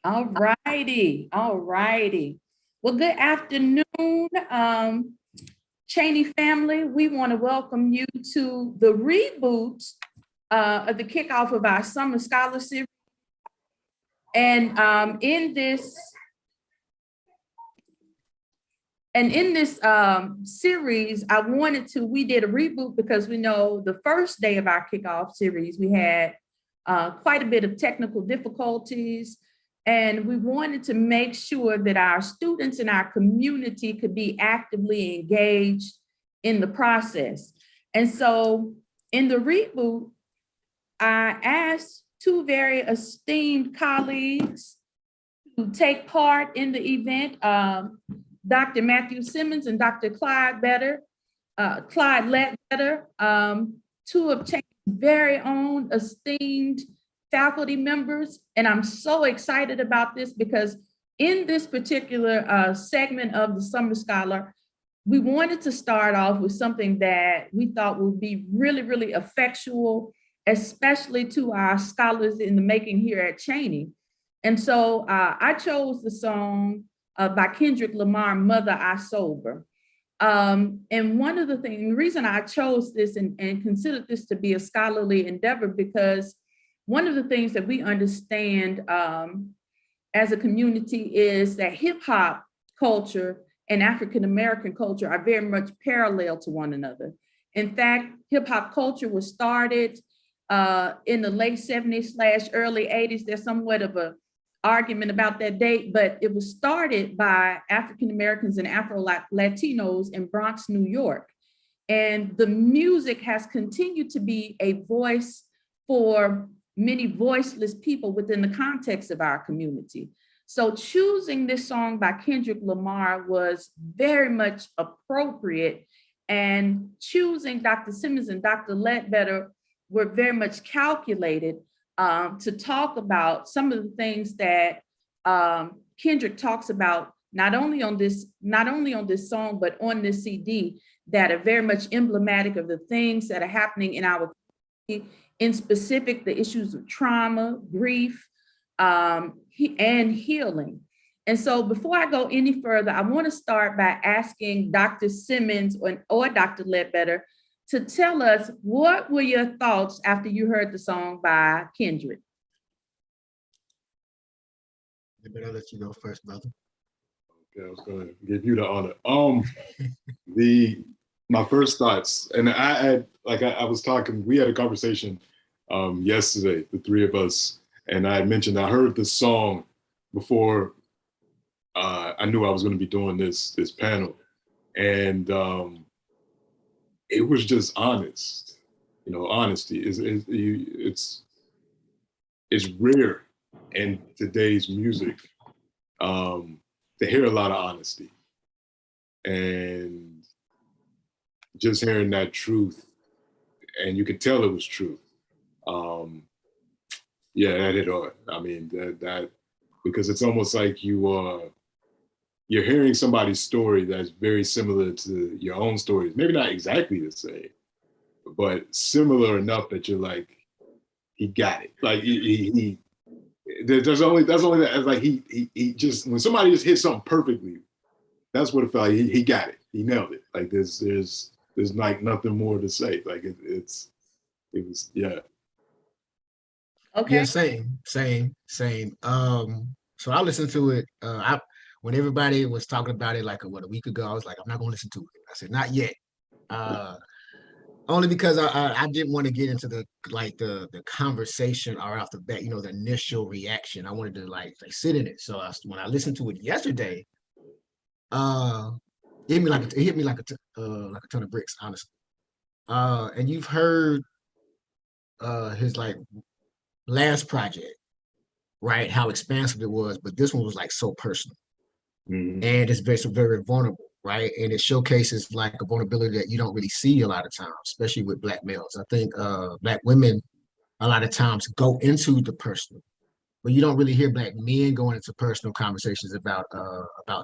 All righty. All righty. Well, good afternoon, Cheney family. We want to welcome you to the reboot of the kickoff of our Summer Scholar Series. And in this series, we did a reboot because we know the first day of our kickoff series, we had quite a bit of technical difficulties. And we wanted to make sure that our students in our community could be actively engaged in the process. And so in the reboot, I asked two very esteemed colleagues to take part in the event, Dr. Matthew Simmons and Dr. Clyde Ledbetter, two of Cheney's very own esteemed faculty members. And I'm so excited about this because in this particular segment of the Summer Scholar, we wanted to start off with something that we thought would be really, really effectual, especially to our scholars in the making here at Cheney. And so I chose the song by Kendrick Lamar, Mother I Sober. And one of the things, the reason I chose this and considered this to be a scholarly endeavor, because one of the things that we understand as a community is that hip hop culture and African-American culture are very much parallel to one another. In fact, hip hop culture was started in the late 70s/early 80s. There's somewhat of an argument about that date, but it was started by African-Americans and Afro-Latinos in Bronx, New York. And the music has continued to be a voice for many voiceless people within the context of our community. So choosing this song by Kendrick Lamar was very much appropriate, and choosing Dr. Simmons and Dr. Ledbetter were very much calculated to talk about some of the things that Kendrick talks about, not only on this song, but on this CD, that are very much emblematic of the things that are happening in our community. In specific, the issues of trauma, grief, and healing. And so before I go any further, I want to start by asking Dr. Simmons or Dr. Ledbetter to tell us, what were your thoughts after you heard the song by Kendrick? I'll let you go first, brother. Okay, I was going to give you the honor. My first thoughts, and I was talking, we had a conversation yesterday, the three of us, and I had mentioned I heard the song before I knew I was going to be doing this panel, and it was just honest. You know, honesty it's rare in today's music to hear a lot of honesty, and just hearing that truth, and you could tell it was truth. Yeah, that hit hard. I mean, that because it's almost like you're hearing somebody's story that's very similar to your own stories. Maybe not exactly the same, but similar enough that you're like, he got it. Like that's only that. Like he just, when somebody just hit something perfectly, that's what it felt like. He got it. He nailed it. Like there's like nothing more to say. Like it was, yeah. Okay. Yeah, same. So I listened to it. When everybody was talking about it like a week ago, I was like, I'm not gonna listen to it. I said, not yet. Only because I didn't want to get into the conversation or off the bat, you know, the initial reaction. I wanted to like sit in it. So when I listened to it yesterday, it hit me like a ton of bricks, honestly. And you've heard his like last project, right? How expansive it was, but this one was like so personal, and it's very, very vulnerable, right? And it showcases like a vulnerability that you don't really see a lot of times, especially with Black males. I think Black women a lot of times go into the personal, but you don't really hear Black men going into personal conversations about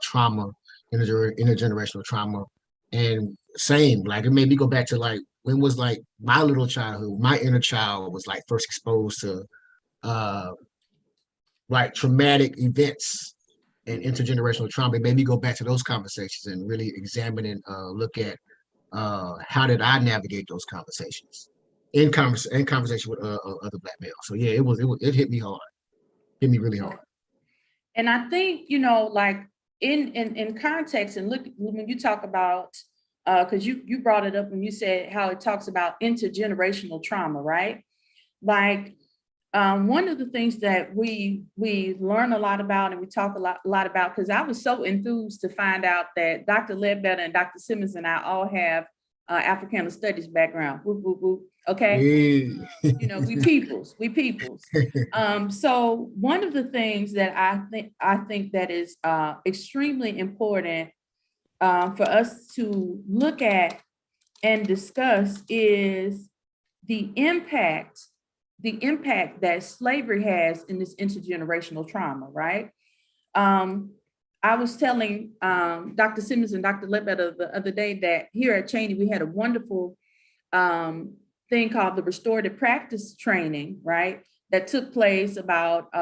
trauma, intergenerational trauma, and same. Like it made me go back to like when was like my little childhood, my inner child was like first exposed to like traumatic events and intergenerational trauma, it made me go back to those conversations and really examine and look at how did I navigate those conversations in conversation with other Black males. So yeah, it hit me hard, hit me really hard. And I think, like in context, and look, when you talk about, because you brought it up when you said how it talks about intergenerational trauma, right? Like one of the things that we learn a lot about and we talk a lot about, because I was so enthused to find out that Dr. Ledbetter and Dr. Simmons and I all have Africana studies background. Whoop, whoop, whoop. Okay. Yeah. We peoples. So one of the things that I think that is extremely important for us to look at and discuss is the impact that slavery has in this intergenerational trauma, right? I was telling Dr. Simmons and Dr. Ledbetter the other day that here at Cheyney, we had a wonderful thing called the restorative practice training, right? That took place about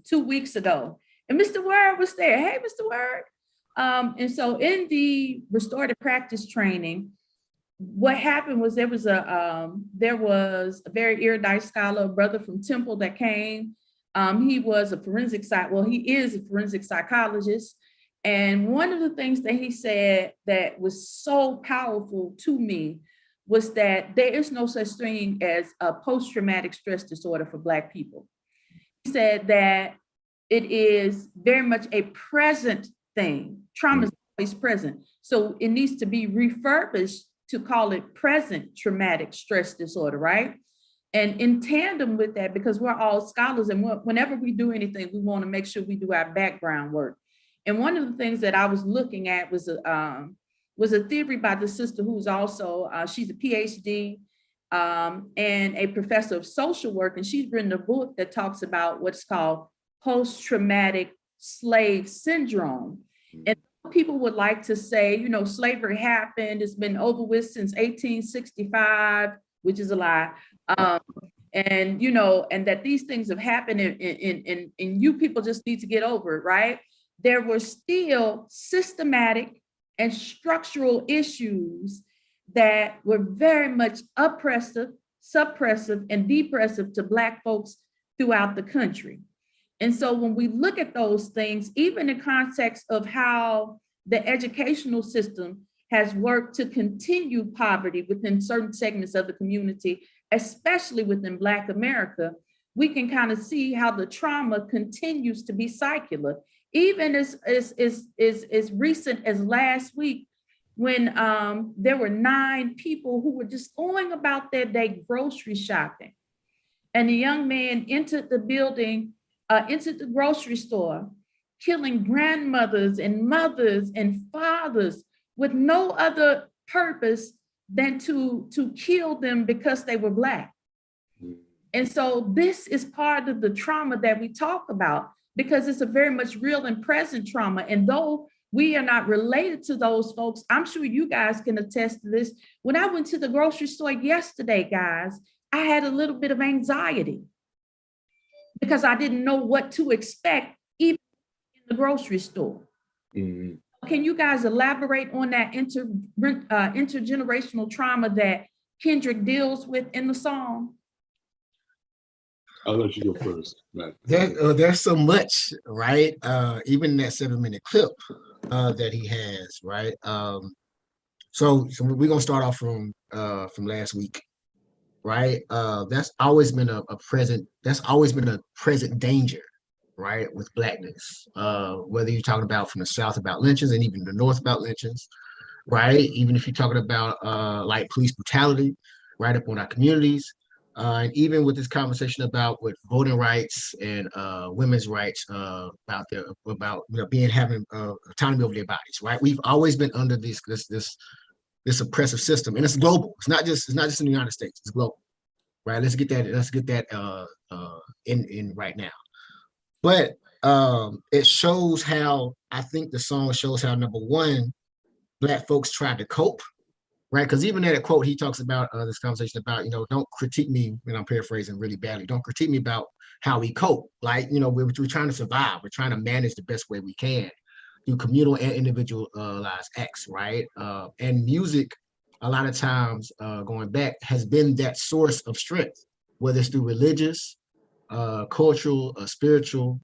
2 weeks ago. And Mr. Word was there. Hey, Mr. Word. And so in the restorative practice training, what happened was there was a very erudite scholar, a brother from Temple that came. He was a he is a forensic psychologist. And one of the things that he said that was so powerful to me was that there is no such thing as a post-traumatic stress disorder for Black people. He said that it is very much a present thing. Trauma is always present. So it needs to be refurbished to call it present traumatic stress disorder, right? And in tandem with that, because we're all scholars and whenever we do anything, we want to make sure we do our background work. And one of the things that I was looking at was a theory by the sister who's also, she's a PhD and a professor of social work. And she's written a book that talks about what's called post-traumatic slave syndrome. And people would like to say, slavery happened, it's been over with since 1865, which is a lie. And that these things have happened and you people just need to get over it, right? There were still systematic and structural issues that were very much oppressive, suppressive, and depressive to Black folks throughout the country. And so when we look at those things, even in context of how the educational system has worked to continue poverty within certain segments of the community, especially within Black America, we can kind of see how the trauma continues to be circular. Even as recent as last week, when there were 9 people who were just going about their day grocery shopping. And the young man entered the building, entered the grocery store, killing grandmothers and mothers and fathers with no other purpose than to kill them because they were Black. And so this is part of the trauma that we talk about, because it's a very much real and present trauma. And though we are not related to those folks, I'm sure you guys can attest to this. When I went to the grocery store yesterday, guys, I had a little bit of anxiety because I didn't know what to expect even in the grocery store. Mm-hmm. Can you guys elaborate on that intergenerational trauma that Kendrick deals with in the song? I'll let you go first, Matt. There's so much, right? Even that 7-minute clip that he has, right? So we're gonna start off from last week, right? That's always been a present danger, right, with Blackness. Whether you're talking about from the South about lynchings and even the North about lynchings, right? Even if you're talking about like police brutality, right up on our communities. And even with this conversation about with voting rights and women's rights, about having autonomy over their bodies, right? We've always been under this oppressive system, and it's global. It's not just in the United States. It's global, right? Let's get that in right now. But it shows how, I think the song shows how, number one, Black folks tried to cope, right? Because even in that quote, he talks about this conversation about, don't critique me, and I'm paraphrasing really badly, don't critique me about how we cope. Like, we're trying to survive. We're trying to manage the best way we can through communal and individualized acts, right? And music, a lot of times, going back, has been that source of strength, whether it's through religious, cultural, spiritual,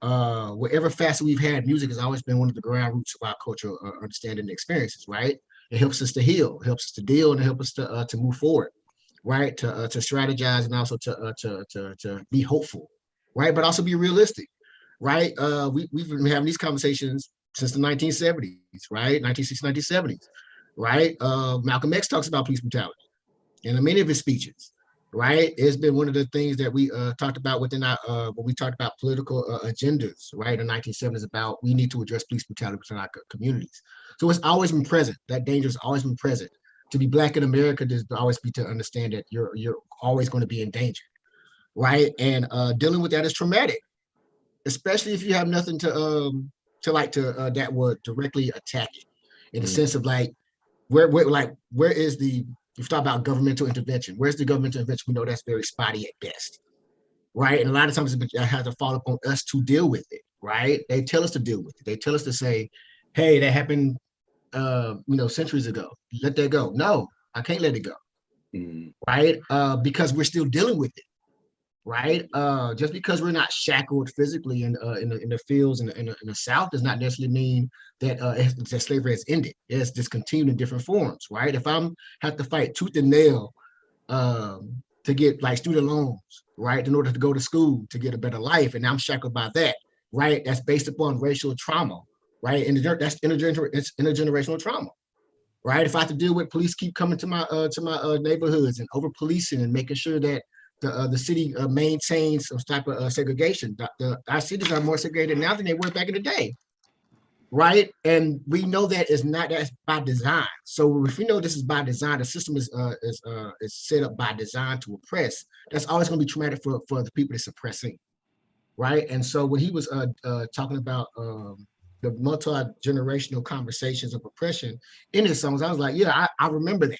whatever facet we've had, music has always been one of the ground roots of our cultural understanding and experiences, right? It helps us to heal, it helps us to deal, and it helps us to move forward, right? To strategize and also to be hopeful, right? But also be realistic, right? We've been having these conversations since the 1970s, right? 1960s, 1970s, right? Malcolm X talks about police brutality in many of his speeches, right? It's been one of the things that we talked about within our, when we talked about political agendas, right? In the 1970s about we need to address police brutality within our communities. So it's always been present. That danger has always been present. To be Black in America, there's always be to understand that you're always going to be in danger, right? And dealing with that is traumatic, especially if you have nothing that would directly attack it, in the sense of like, where is the, you talk about governmental intervention. Where's the governmental intervention? We know that's very spotty at best, right? And a lot of times it has to fall upon us to deal with it, right? They tell us to deal with it. They tell us to say, hey, that happened, centuries ago. Let that go. No, I can't let it go, right? Because we're still dealing with it, right? Just because we're not shackled physically in the fields in the South does not necessarily mean that slavery has ended. It's just continued in different forms, right? If I'm have to fight tooth and nail to get like student loans, right, in order to go to school to get a better life, and I'm shackled by that, right? That's based upon racial trauma, right? And that's intergenerational trauma. Right. If I have to deal with police keep coming to my neighborhoods and over policing and making sure that the city maintains some type of segregation. Our cities are more segregated now than they were back in the day, right? And we know that's by design. So if we know this is by design, the system is set up by design to oppress. That's always going to be traumatic for the people that's suppressing, right? And so when he was talking about the multi-generational conversations of oppression in his songs, I was like, yeah, I remember that.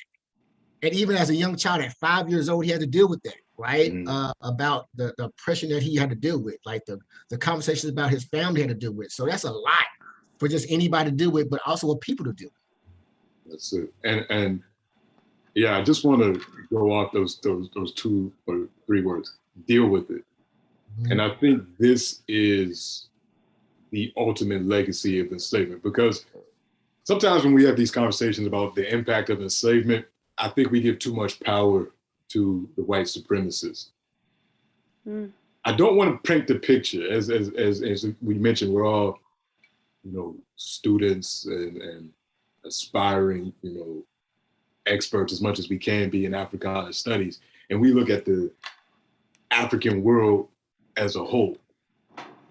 And even as a young child at 5 years old, he had to deal with that, right? About the oppression that he had to deal with, like the conversations about his family had to deal with. So that's a lot for just anybody to deal with, but also what people to deal with. That's it. And yeah, I just want to go off those 2 or 3 words, deal with it. And I think this is the ultimate legacy of enslavement, because sometimes when we have these conversations about the impact of enslavement, I think we give too much power to the white supremacists. I don't want to paint the picture, as we mentioned, we're all, students and aspiring, experts as much as we can be in Africana studies. And we look at the African world as a whole.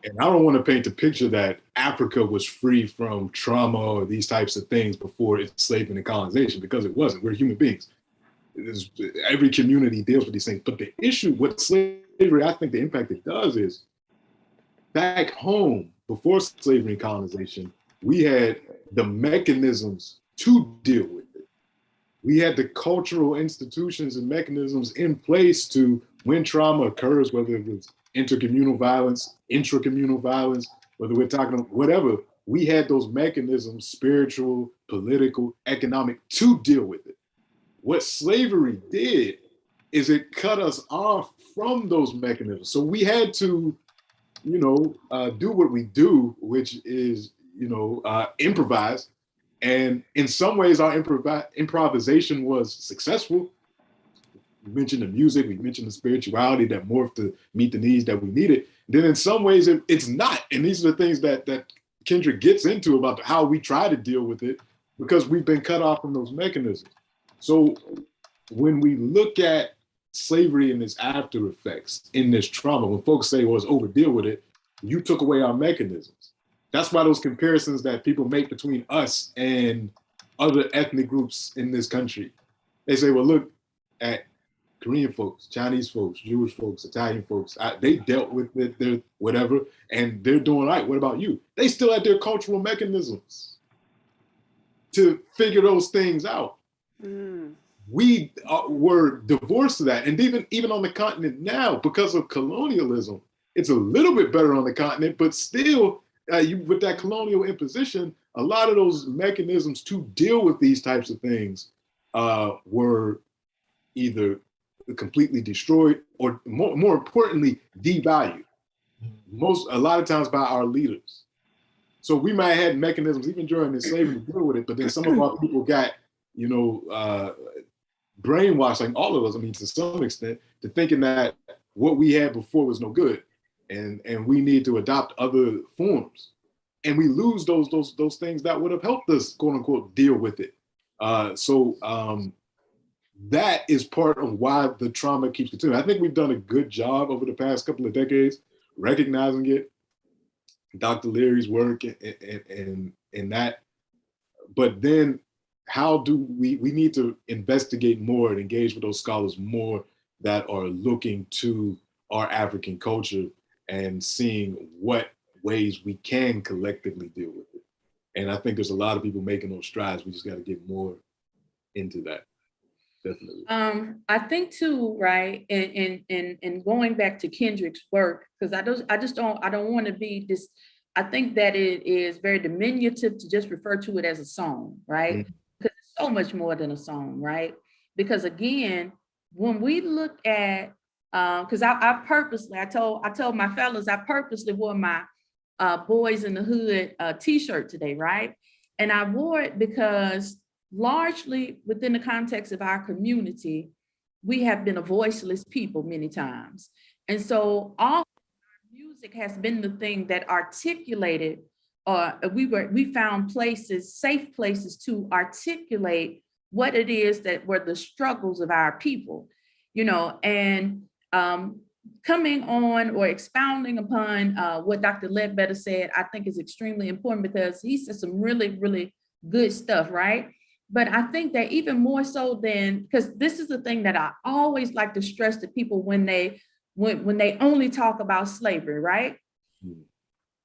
And I don't want to paint the picture that Africa was free from trauma or these types of things before enslavement and colonization, because it wasn't. We're human beings. Every community deals with these things. But the issue with slavery, I think the impact it does is back home, before slavery and colonization, we had the mechanisms to deal with it. We had the cultural institutions and mechanisms in place to, when trauma occurs, whether it was intercommunal violence, intracommunal violence, whether we're talking about whatever, we had those mechanisms, spiritual, political, economic, to deal with it. What slavery did is it cut us off from those mechanisms. So we had to, do what we do, which is, improvise. And in some ways, our improvisation was successful. We mentioned the music, we mentioned the spirituality that morphed to meet the needs that we needed. Then in some ways, it's not. And these are the things that Kendrick gets into about how we try to deal with it, because we've been cut off from those mechanisms. So when we look at slavery and its after effects in this trauma, when folks say, well, it's over, deal with it, you took away our mechanisms. That's why those comparisons that people make between us and other ethnic groups in this country, they say, well, look at Korean folks, Chinese folks, Jewish folks, Italian folks, they dealt with it, their whatever, and they're doing right. What about you? They still had their cultural mechanisms to figure those things out. Mm. We were divorced to that. And even on the continent now, because of colonialism, it's a little bit better on the continent, but still, with that colonial imposition, a lot of those mechanisms to deal with these types of things were either completely destroyed or more importantly, devalued. A lot of times by our leaders. So we might have had mechanisms even during enslavement to deal with it, but then some of our people got, brainwashed, like all of us, I mean, to some extent, to thinking that what we had before was no good, and we need to adopt other forms, and we lose those things that would have helped us, quote unquote, deal with it. So that is part of why the trauma keeps continuing. I think we've done a good job over the past couple of decades recognizing it. Dr. Leary's work and that, but then how do we need to investigate more and engage with those scholars more that are looking to our African culture and seeing what ways we can collectively deal with it. And I think there's a lot of people making those strides. We just got to get more into that. Definitely. I think too, right, and going back to Kendrick's work, because I don't want to be this. I think that it is very diminutive to just refer to it as a song, right? Mm-hmm. Because it's so much more than a song, right? Because again, when we look at, because I purposely, I told my fellas, I purposely wore my Boys in the Hood t-shirt today, right? And I wore it because largely within the context of our community, we have been a voiceless people many times. And so all music has been the thing that articulated, we found places, safe places to articulate what it is that were the struggles of our people, and coming on or expounding upon what Dr. Ledbetter said, I think is extremely important because he said some really, really good stuff, right? But I think that even more so than, because this is the thing that I always like to stress to people when they only talk about slavery, right? Mm-hmm.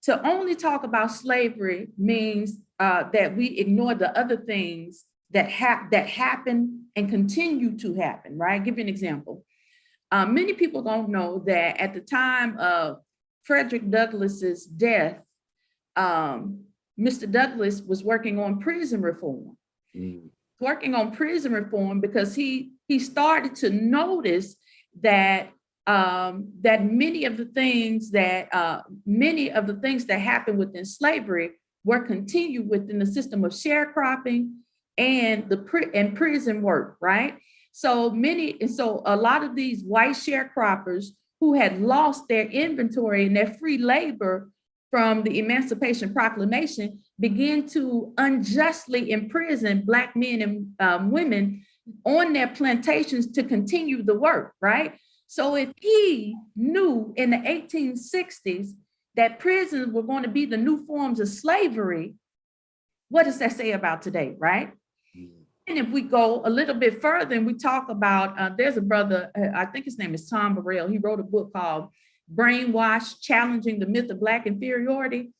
To only talk about slavery means that we ignore the other things that happen and continue to happen, right? I'll give you an example. Many people don't know that at the time of Frederick Douglass's death, Mr. Douglass was working on prison reform. Working on prison reform because he started to notice that many of the things that happened within slavery were continued within the system of sharecropping and prison work, right? So a lot of these white sharecroppers who had lost their inventory and their free labor from the Emancipation Proclamation began to unjustly imprison Black men and women on their plantations to continue the work, right? So if he knew in the 1860s that prisons were going to be the new forms of slavery, what does that say about today, right? And if we go a little bit further and we talk about, there's a brother, I think his name is Tom Burrell. He wrote a book called Brainwash, Challenging the Myth of Black Inferiority.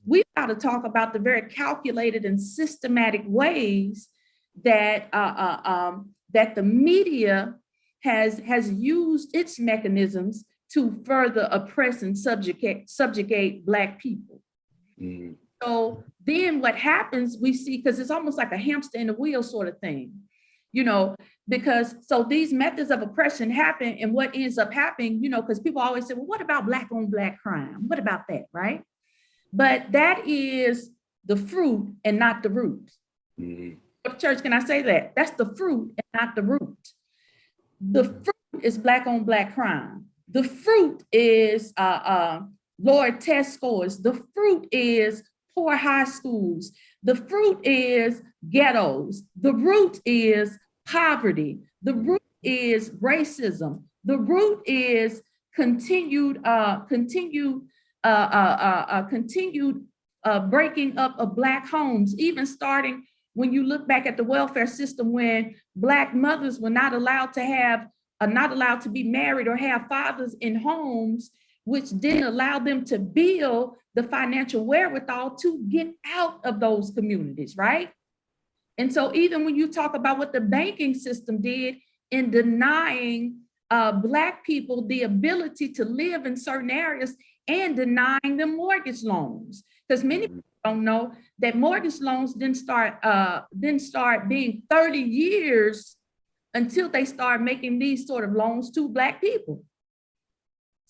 We've got to talk about the very calculated and systematic ways that that the media has used its mechanisms to further oppress and subjugate Black people. Mm-hmm. So then what happens, we see, because it's almost like a hamster in the wheel sort of thing, because so these methods of oppression happen, and what ends up happening, because people always say, well, what about Black on Black crime? What about that, right? But that is the fruit and not the root. Mm-hmm. Church, can I say that? That's the fruit and not the root. The fruit is Black on Black crime. The fruit is lower test scores. The fruit is poor high schools. The fruit is ghettos. The root is poverty. The root is racism. The root is continued breaking up of Black homes, even starting when you look back at the welfare system, when Black mothers were not allowed to be married or have fathers in homes, which didn't allow them to build the financial wherewithal to get out of those communities, right? And so even when you talk about what the banking system did in denying Black people the ability to live in certain areas and denying them mortgage loans, because many people don't know that mortgage loans didn't start being 30 years until they start making these sort of loans to Black people.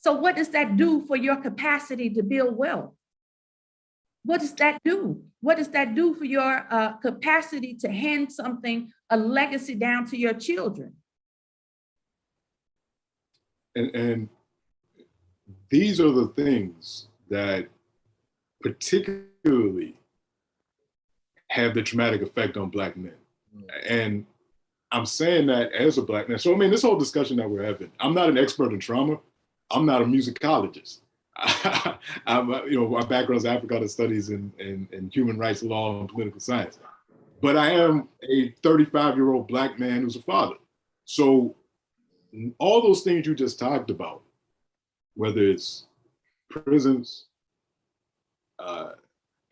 So what does that do for your capacity to build wealth? What does that do? What does that do for your capacity to hand something, a legacy down to your children? And these are the things that particularly have the traumatic effect on Black men. And I'm saying that as a Black man. So, I mean, this whole discussion that we're having, I'm not an expert in trauma. I'm not a musicologist. My background is Africana studies and human rights law and political science. But I am a 35-year-old Black man who's a father. So all those things you just talked about, whether it's prisons,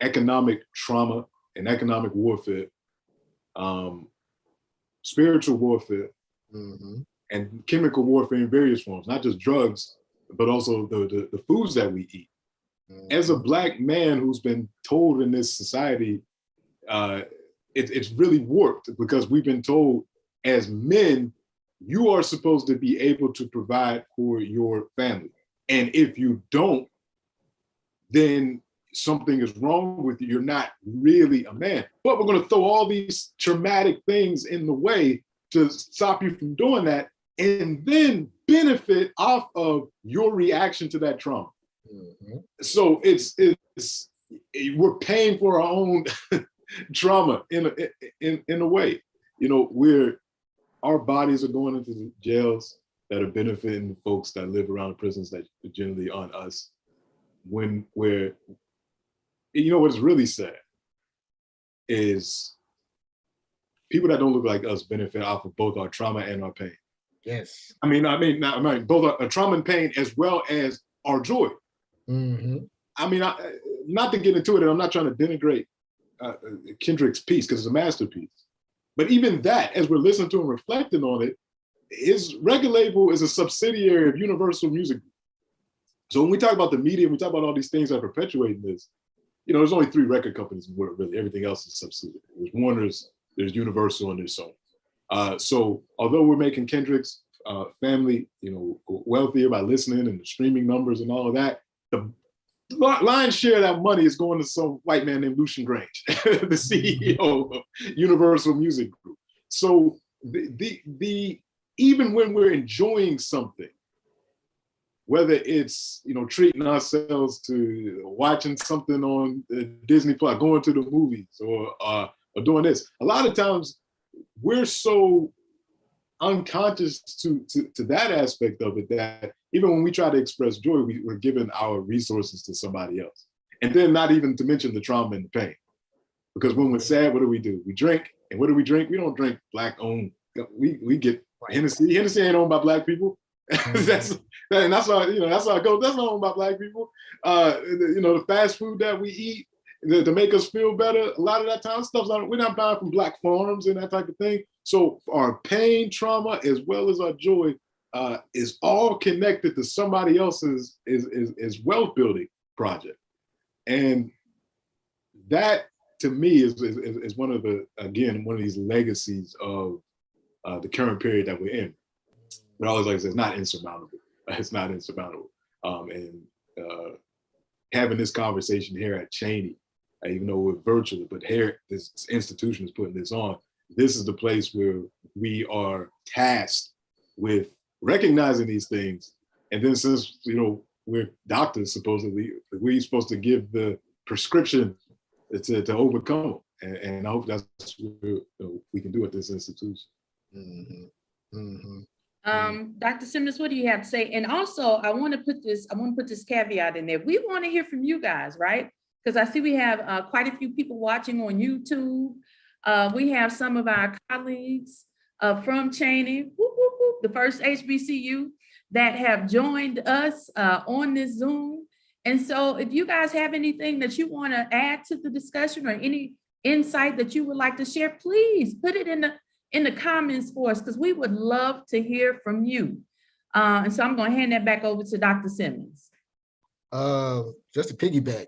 economic trauma and economic warfare, spiritual warfare, and chemical warfare in various forms, not just drugs, but also the foods that we eat. As a Black man who's been told in this society, it's really warped, because we've been told as men, you are supposed to be able to provide for your family. And if you don't, then something is wrong with you. You're not really a man. But we're going to throw all these traumatic things in the way to stop you from doing that, and then benefit off of your reaction to that trauma. So it's we're paying for our own trauma in a way. Our bodies are going into the jails that are benefiting the folks that live around the prisons that generally aren't us. Where what's really sad is people that don't look like us benefit off of both our trauma and our pain. Yes. I mean, both our trauma and pain as well as our joy. I mean, not to get into it, and I'm not trying to denigrate Kendrick's piece, because it's a masterpiece. But even that, as we're listening to and reflecting on it, his record label is a subsidiary of Universal Music Group. So when we talk about the media, we talk about all these things that are perpetuating this, there's only 3 record companies in the world, really. Everything else is subsidiary. There's Warner's, there's Universal, and there's Sony. So although we're making Kendrick's family, wealthier by listening and the streaming numbers and all of that, the lion's share of that money is going to some white man named Lucian Grange, the CEO of Universal Music Group. So the even when we're enjoying something, whether it's treating ourselves to watching something on Disney Plus, going to the movies, or doing this, a lot of times we're so unconscious to that aspect of it that even when we try to express joy, we're giving our resources to somebody else. And then not even to mention the trauma and the pain. Because when we're sad, what do? We drink. And what do? We don't drink Black owned. We get Hennessy. Hennessy ain't owned by Black people. that's how it goes. That's not owned by Black people. The fast food that we eat to make us feel better, a lot of that time stuff's we're not buying from Black farms and that type of thing. So our pain, trauma, as well as our joy, is all connected to somebody else's is wealth building project. And that to me is one of these legacies of the current period that we're in. But always, like I said, it's not insurmountable. It's not insurmountable. And having this conversation here at Cheyney, even though we're virtually, but here this institution is putting this on. This is the place where we are tasked with recognizing these things. And then since, we're doctors, supposedly, we're supposed to give the prescription to overcome them. And I hope that's what we can do at this institution. Dr. Simmons, what do you have to say? And also, I want to put this caveat in there. We want to hear from you guys, right? Because I see we have quite a few people watching on YouTube. We have some of our colleagues from Cheyney, the first HBCU, that have joined us on this Zoom. And so if you guys have anything that you want to add to the discussion, or any insight that you would like to share, please put it in the comments for us, because we would love to hear from you. And so I'm going to hand that back over to Dr. Simmons. Just to piggyback,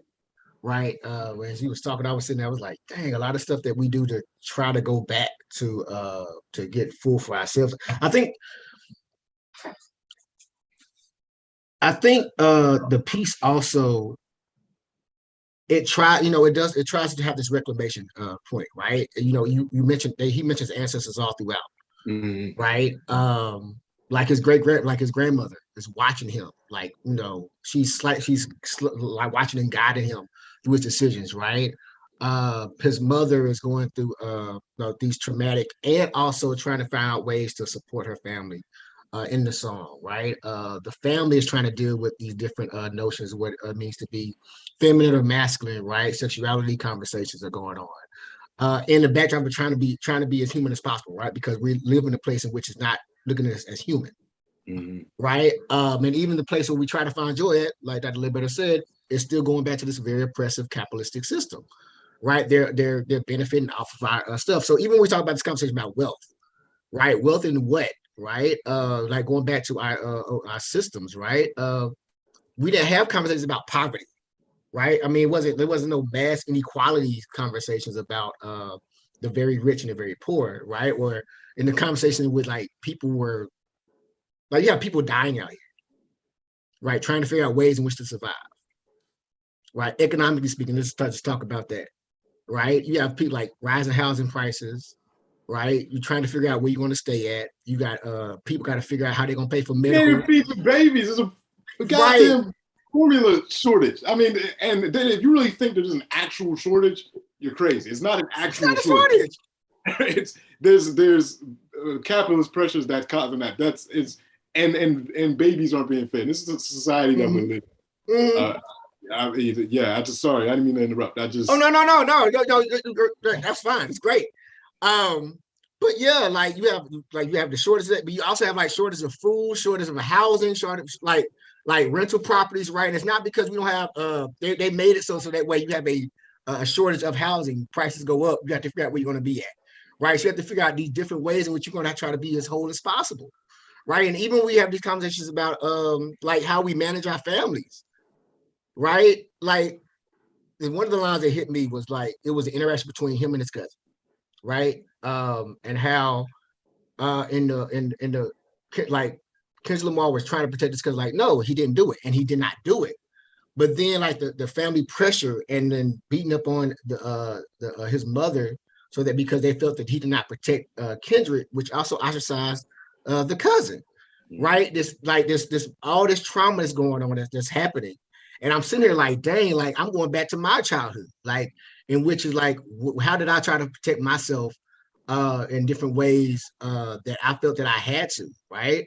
right? As he was talking, I was sitting there, I was like, dang, a lot of stuff that we do to try to go back to get full for ourselves. I think the piece also, it tries to have this reclamation point, right? You mentioned he mentions ancestors all throughout, right? Like his grandmother is watching him, like, she's like watching and guiding him through his decisions, right? His mother is going through these traumatic, and also trying to find out ways to support her family in the song, right? The family is trying to deal with these different notions of what it means to be feminine or masculine, right? Sexuality conversations are going on. In the backdrop of trying to be as human as possible, right? Because we live in a place in which is not looking at us as human, right? And even the place where we try to find joy at, like Dr. Ledbetter said, is still going back to this very oppressive capitalistic system, right? They're benefiting off of our stuff. So even when we talk about this conversation about wealth, right? Wealth in what, right? Like going back to our systems, right? We didn't have conversations about poverty, right? I mean, there wasn't no mass inequality conversations about the very rich and the very poor, right? Or in the conversation with like people were like, you have people dying out here, right? Trying to figure out ways in which to survive, right? Economically speaking, let's talk about that, right? You have people like rising housing prices, right? You're trying to figure out where you're going to stay at. You got people got to figure out how they're going to pay for medical. Can't feed the babies. There's a goddamn formula shortage. I mean, and then if you really think there's an actual shortage, you're crazy. It's not an actual shortage. There's capitalist pressures that cause that. And babies aren't being fed. This is a society that we're living. Sorry, I didn't mean to interrupt. No, that's fine. It's great. But yeah, like you have the shortage, but you also have like shortage of food, shortage of housing, shortage like rental properties, right? And it's not because we don't have they made it so that way you have a shortage of housing, prices go up, you have to figure out where you're going to be at, right? So you have to figure out these different ways in which you're going to try to be as whole as possible, right? And even we have these conversations about like how we manage our families, right? Like one of the lines that hit me was like it was an interaction between him and his cousin, right? And how in the like Kendrick Lamar was trying to protect his cousin, like, no, he didn't do it, and he did not do it. But then like the family pressure and then beating up on his mother, so that because they felt that he did not protect Kendrick, which also ostracized the cousin, right? This all this trauma is going on that's happening. And I'm sitting here like, dang, like I'm going back to my childhood, like in which is like, how did I try to protect myself in different ways that I felt that I had to, right?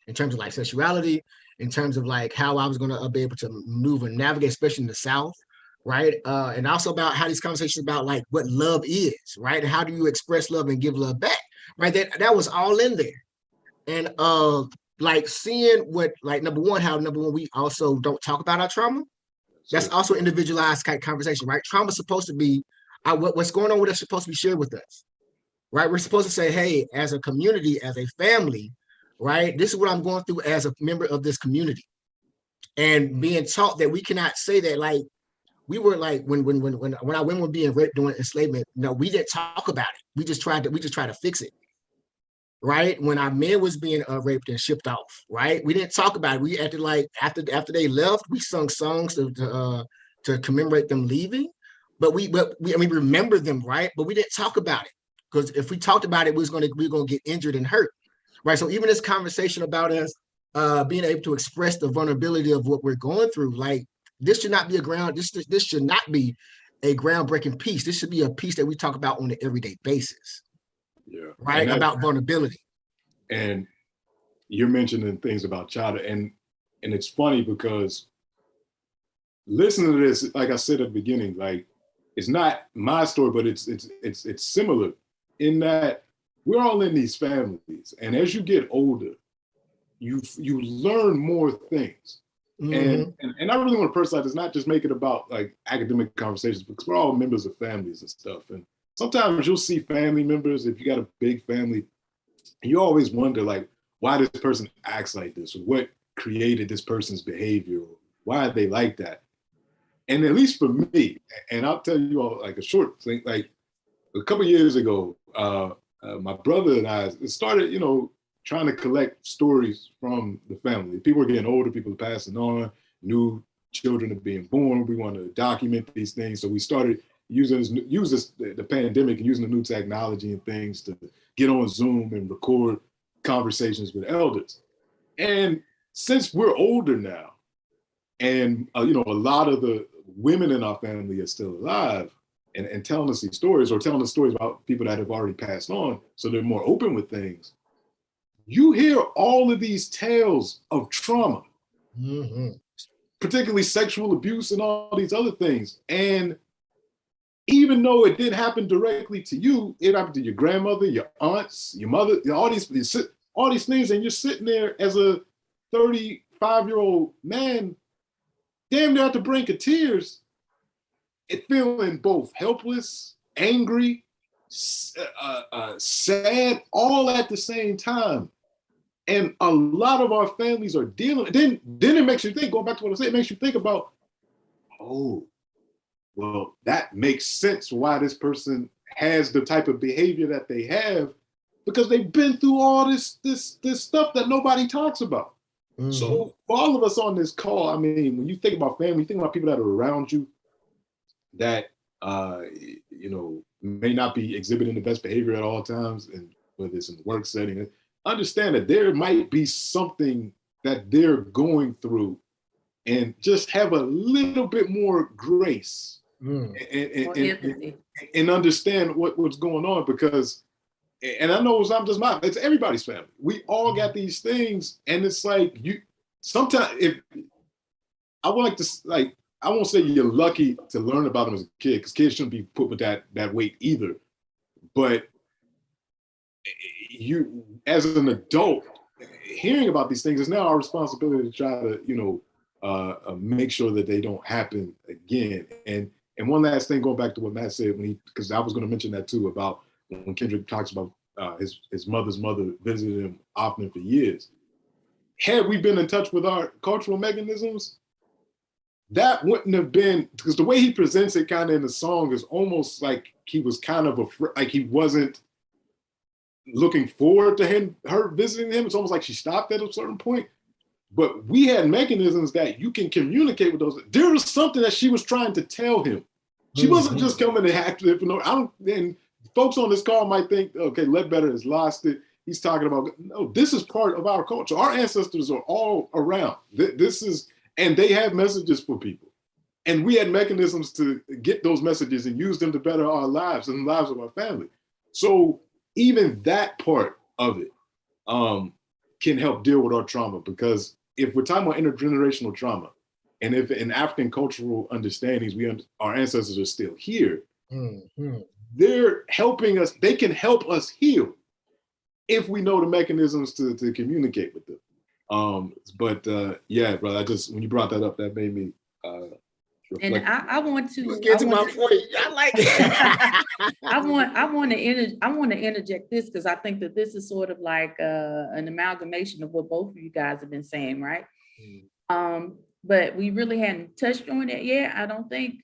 In terms of like sexuality, in terms of like how I was going to be able to move and navigate, especially in the South, right? And also about how these conversations about like what love is, right? And how do you express love and give love back, right? That was all in there. And like seeing what, like number one, we also don't talk about our trauma. That's also individualized kind of conversation, right? Trauma is supposed to be what's going on with us, supposed to be shared with us, right? We're supposed to say, hey, as a community, as a family, right? This is what I'm going through as a member of this community, and being taught that we cannot say that. Like we were like when our women were being raped during enslavement, no, we didn't talk about it. We just tried to fix it. Right, when our men was being raped and shipped off, right? We didn't talk about it. We acted like after they left, we sung songs to commemorate them leaving, but we remember them, right? But we didn't talk about it, because if we talked about it, we were gonna get injured and hurt, right? So even this conversation about us being able to express the vulnerability of what we're going through, like this should not be this should not be a groundbreaking piece. This should be a piece that we talk about on an everyday basis. Yeah. Right. About vulnerability. And you're mentioning things about childhood, and it's funny because listening to this, like I said at the beginning, like it's not my story, but it's similar in that we're all in these families, and as you get older, you learn more things. And I really want to personalize this, not just make it about like academic conversations, because we're all members of families and stuff. And sometimes you'll see family members, if you got a big family, you always wonder like why this person acts like this, or what created this person's behavior, or why are they like that. And at least for me, and I'll tell you all like a short thing, like a couple of years ago, my brother and I started, trying to collect stories from the family. People are getting older, people are passing on, new children are being born. We want to document these things. So we started using the pandemic and using the new technology and things to get on Zoom and record conversations with elders. And since we're older now, and a lot of the women in our family are still alive and telling us these stories, or telling us stories about people that have already passed on, so they're more open with things. You hear all of these tales of trauma, particularly sexual abuse and all these other things. And even though it didn't happen directly to you, it happened to your grandmother, your aunts, your mother, all these things, and you're sitting there as a 35-year-old man, damn near at the brink of tears, and feeling both helpless, angry, sad, all at the same time. And a lot of our families are dealing. Then it makes you think, going back to what I said, it makes you think about, oh, well, that makes sense why this person has the type of behavior that they have, because they've been through all this stuff that nobody talks about. So for all of us on this call, I mean, when you think about family, you think about people that are around you that may not be exhibiting the best behavior at all times, and whether it's in the work setting, understand that there might be something that they're going through, and just have a little bit more grace and understand what's going on, because, and I know it's everybody's family. We all got these things, and it's like sometimes I won't say you're lucky to learn about them as a kid, because kids shouldn't be put with that weight either. But you, as an adult, hearing about these things is now our responsibility to try to, make sure that they don't happen again. And one last thing, going back to what Matt said, because I was going to mention that too, about when Kendrick talks about his mother's mother visited him often for years. Had we been in touch with our cultural mechanisms, that wouldn't have been, because the way he presents it kind of in the song is almost like he was kind of like he wasn't looking forward to her visiting him. It's almost like she stopped at a certain point. But we had mechanisms that you can communicate with those. There was something that she was trying to tell him. She wasn't just coming to act. And folks on this call might think, okay, Ledbetter has lost it. He's talking about, no, this is part of our culture. Our ancestors are all around. And they have messages for people. And we had mechanisms to get those messages and use them to better our lives and the lives of our family. So even that part of it can help deal with our trauma, because if we're talking about intergenerational trauma, and if in African cultural understandings, our ancestors are still here, they're helping us, they can help us heal if we know the mechanisms to communicate with them. Yeah, brother, when you brought that up, that made me reflect. And I want to get to my point. I like it. I want to interject this, because I think that this is sort of like an amalgamation of what both of you guys have been saying, right? But we really hadn't touched on it yet, I don't think.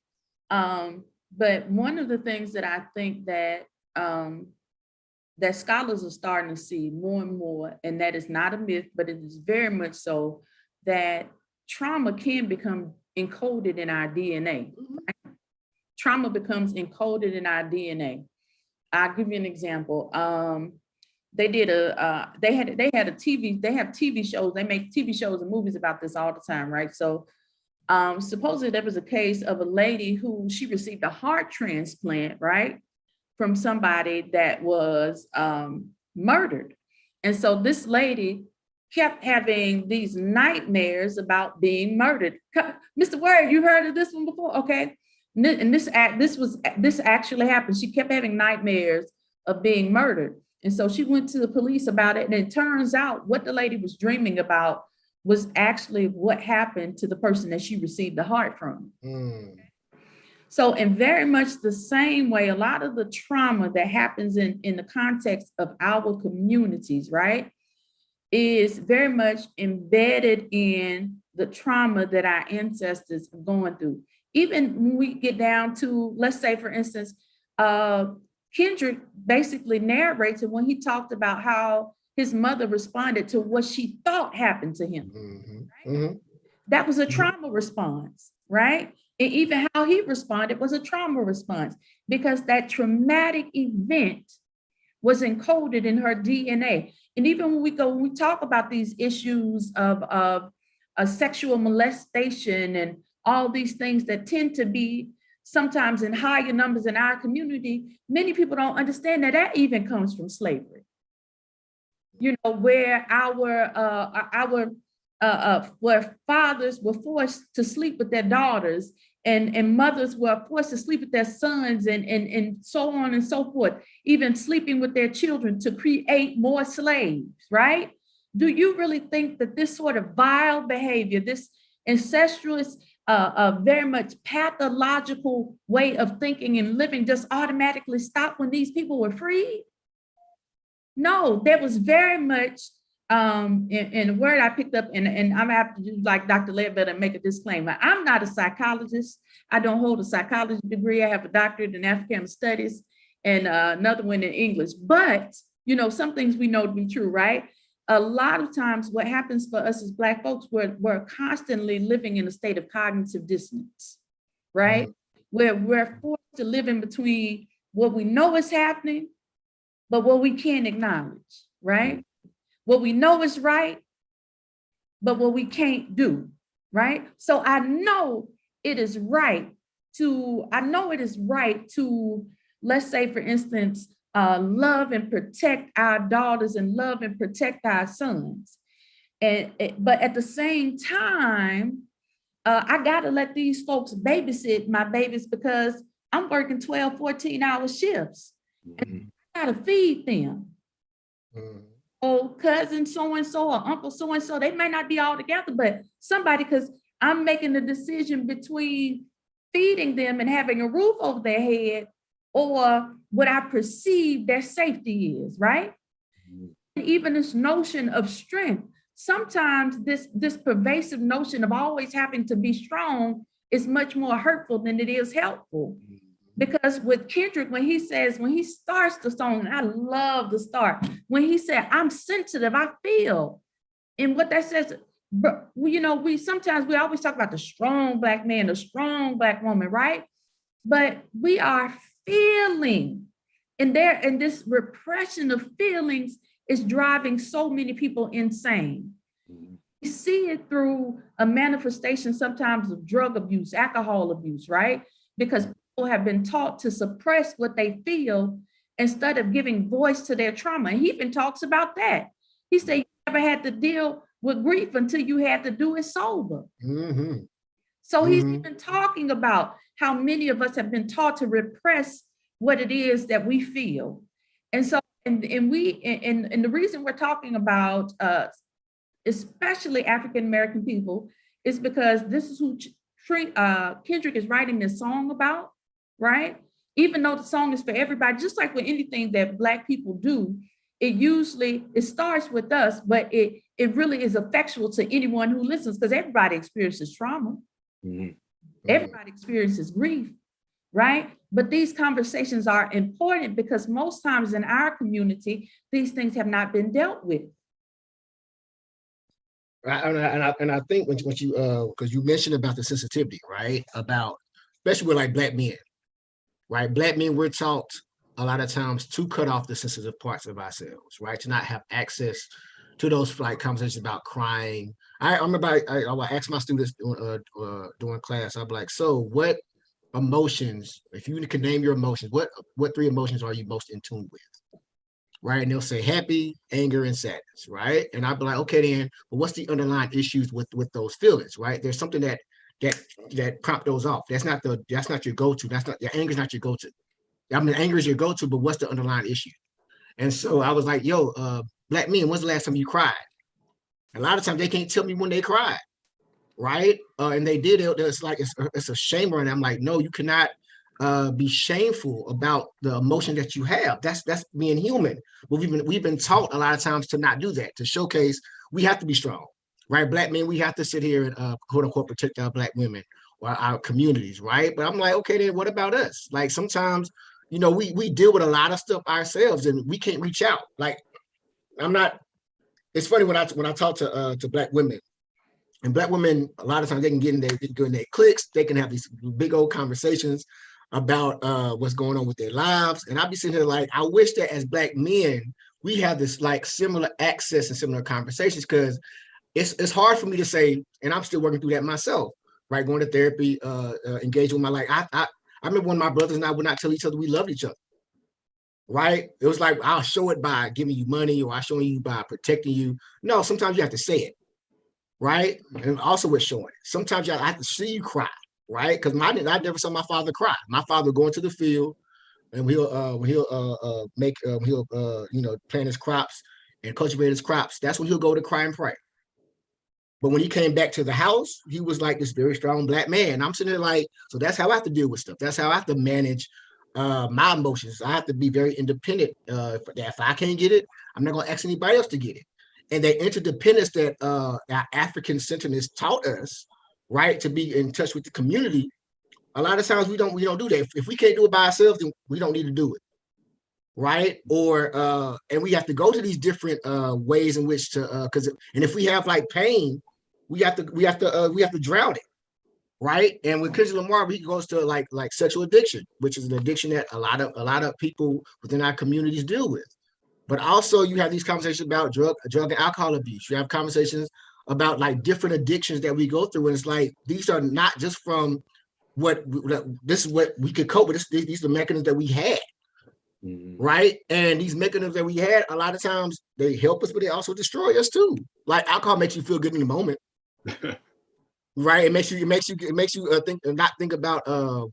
But one of the things that I think that that scholars are starting to see more and more, and that is not a myth, but it is very much so, that trauma can become encoded in our DNA. Right? Trauma becomes encoded in our DNA. I'll give you an example. They have TV shows, they make TV shows and movies about this all the time, right? So supposedly there was a case of a lady who she received a heart transplant, right, from somebody that was murdered. And so this lady kept having these nightmares about being murdered. Mr. Word, you heard of this one before? Okay. And this actually happened. She kept having nightmares of being murdered. And so she went to the police about it. And it turns out what the lady was dreaming about was actually what happened to the person that she received the heart from. Mm. So in very much the same way, a lot of the trauma that happens in the context of our communities, right, is very much embedded in the trauma that our ancestors are going through. Even when we get down to, let's say, for instance, Kendrick basically narrates it when he talked about how his mother responded to what she thought happened to him. Mm-hmm. Mm-hmm. That was a trauma response, right? And even how he responded was a trauma response, because that traumatic event was encoded in her DNA. And even when we talk about these issues of sexual molestation and all these things that tend to be sometimes in higher numbers in our community, many people don't understand that that even comes from slavery. You know, where where fathers were forced to sleep with their daughters, and mothers were forced to sleep with their sons, and so on and so forth, even sleeping with their children to create more slaves, right? Do you really think that this sort of vile behavior, this incestuous, very much pathological way of thinking and living just automatically stopped when these people were freed? No, there was very much, and the word I picked up, and I'm gonna have to do like Dr. Ledbetter and make a disclaimer. I'm not a psychologist. I don't hold a psychology degree. I have a doctorate in African studies and another one in English. But, you know, some things we know to be true, right? A lot of times what happens for us as Black folks, we're constantly living in a state of cognitive dissonance, right? Where we're forced to live in between what we know is happening, but what we can't acknowledge, right? What we know is right, but what we can't do, right? So I know it is right to, let's say, for instance, love and protect our daughters and love and protect our sons. But at the same time, I gotta let these folks babysit my babies because I'm working 12, 14-hour shifts. And I gotta feed them. Oh, cousin so-and-so or uncle so-and-so, they may not be all together, but somebody, because I'm making the decision between feeding them and having a roof over their head or what I perceive their safety is, right? And even this notion of strength, sometimes this pervasive notion of always having to be strong is much more hurtful than it is helpful. Because with Kendrick, when he starts the song, and I love the start, when he said, I'm sensitive, I feel. And what that says, you know, we always talk about the strong Black man, the strong Black woman, right? But we are feeling, and this repression of feelings is driving so many people insane. We see it through a manifestation sometimes of drug abuse, alcohol abuse, right? Because people have been taught to suppress what they feel instead of giving voice to their trauma. And he even talks about that. He said, you never had to deal with grief until you had to do it sober. So he's even talking about how many of us have been taught to repress what it is that we feel. And so, and the reason we're talking about especially African-American people is because this is who Kendrick is writing this song about, right? Even though the song is for everybody, just like with anything that Black people do, it starts with us, but it really is effectual to anyone who listens, because everybody experiences trauma. Everybody experiences grief, right? But these conversations are important because most times in our community, these things have not been dealt with. Right, and I think when you because you mentioned about the sensitivity, right? About especially with like Black men, right? Black men, we're taught a lot of times to cut off the sensitive parts of ourselves, right? To not have access to those like conversations about crying. I remember I would ask my students during class, I'd be like, so what emotions, if you could name your emotions, what three emotions are you most in tune with? Right, and they'll say happy, anger, and sadness, right? And I'd be like, okay, then, but what's the underlying issues with those feelings, right? There's something that prompt those off. That's not your go-to. That's not your anger is not your go-to. I mean, anger is your go-to, but what's the underlying issue? And so I was like, yo, Black men, when's the last time you cried? A lot of times they can't tell me when they cried, right? And they did it. It's like it's a shame, and I'm like, no, you cannot be shameful about the emotion that you have. That's being human. But we've been taught a lot of times to not do that. To showcase, we have to be strong, right? Black men, we have to sit here and quote unquote protect our black women or our communities, right? But I'm like, okay, then what about us? Like sometimes, we deal with a lot of stuff ourselves, and we can't reach out. Like I'm not. It's funny when I talk to black women. And black women, a lot of times they can get in their cliques. They can have these big old conversations about what's going on with their lives. And I'll be sitting here like, I wish that as black men, we have this like similar access and similar conversations, because it's hard for me to say, and I'm still working through that myself, right? Going to therapy, engaging with my life. I remember when my brothers and I would not tell each other we loved each other, right? It was like, I'll show it by giving you money, or I'll show you by protecting you. No, sometimes you have to say it, right? And also with showing it. Sometimes I have to see you cry, right? Because I never saw my father cry. My father go into the field, and he'll plant his crops and cultivate his crops. That's when he'll go to cry and pray. But when he came back to the house, he was like this very strong black man. I'm sitting there like, so that's how I have to deal with stuff. That's how I have to manage my emotions. I have to be very independent. If I can't get it, I'm not going to ask anybody else to get it. And the interdependence that our African centeredness taught us, right, to be in touch with the community. A lot of times we don't do that. If we can't do it by ourselves, then we don't need to do it, right? Or and we have to go to these different ways in which to and if we have like pain, we have to drown it, right? And with Kendrick Lamar, he goes to like sexual addiction, which is an addiction that a lot of people within our communities deal with. But also you have these conversations about drug and alcohol abuse. You have conversations about like different addictions that we go through. And it's like, these are not just from this is what we could cope with. These are the mechanisms that we had, right? And these mechanisms that we had, a lot of times they help us, but they also destroy us too. Like alcohol makes you feel good in the moment. Right, it makes you think about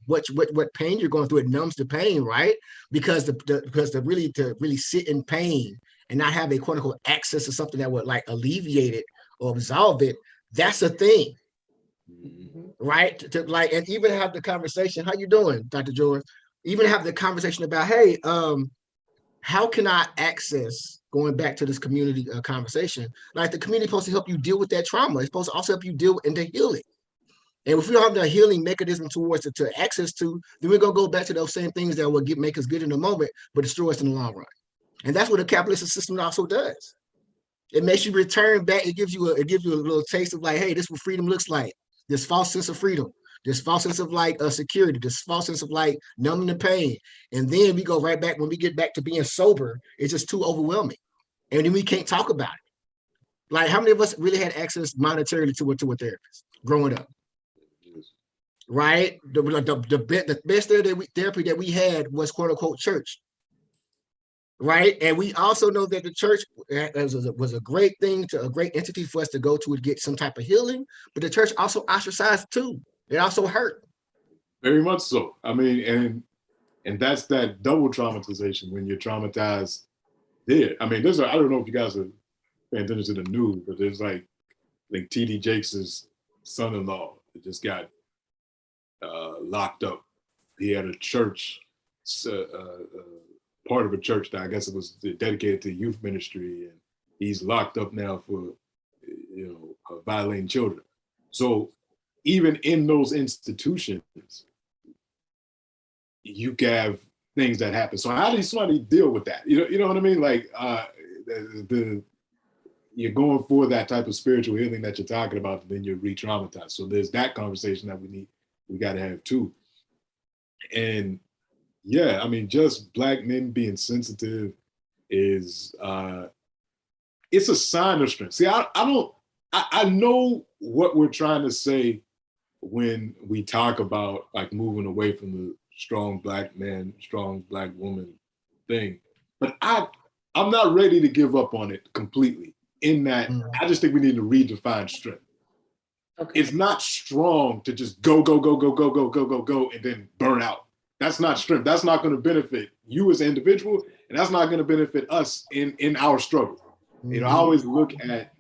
what pain you're going through. It numbs the pain, right? Because to really sit in pain and not have a quote unquote access to something that would like alleviate it or absolve it, that's a thing, right? To like, and even have the conversation. How you doing, Dr. George? Even have the conversation about, hey, how can I access? Going back to this community conversation, like the community is supposed to help you deal with that trauma. It's supposed to also help you deal into healing. And if we don't have the healing mechanism towards it to access to, then we're gonna go back to those same things that will make us good in the moment, but destroy us in the long run. And that's what the capitalist system also does. It makes you return back. It gives you a little taste of like, hey, this is what freedom looks like. This false sense of freedom. This false sense of like security, this false sense of like numbing the pain. And then we go right back, when we get back to being sober, it's just too overwhelming. And then we can't talk about it. Like how many of us really had access monetarily to a therapist growing up? Right? The best therapy that we had was quote unquote church. Right? And we also know that the church was a great thing, a great entity for us to go to and get some type of healing, but the church also ostracized too. It also hurt. Very much so. I mean, and that's that double traumatization when you're traumatized there. I mean, I don't know if you guys are paying attention to the news, but there's like TD Jakes' son-in-law that just got locked up. He had a church, part of a church that I guess it was dedicated to youth ministry, and he's locked up now for violating children. So even in those institutions, you have things that happen. So how does somebody deal with that? You know what I mean? Like you're going for that type of spiritual healing that you're talking about, and then you're re-traumatized. So there's that conversation that we got to have too. And yeah, I mean, just Black men being sensitive is it's a sign of strength. See, I know what we're trying to say when we talk about like moving away from the strong Black man, strong Black woman thing, but I'm not ready to give up on it completely. In that, I just think we need to redefine strength. Okay. It's not strong to just go, and then burn out. That's not strength. That's not going to benefit you as an individual, and that's not going to benefit us in our struggle. I always look at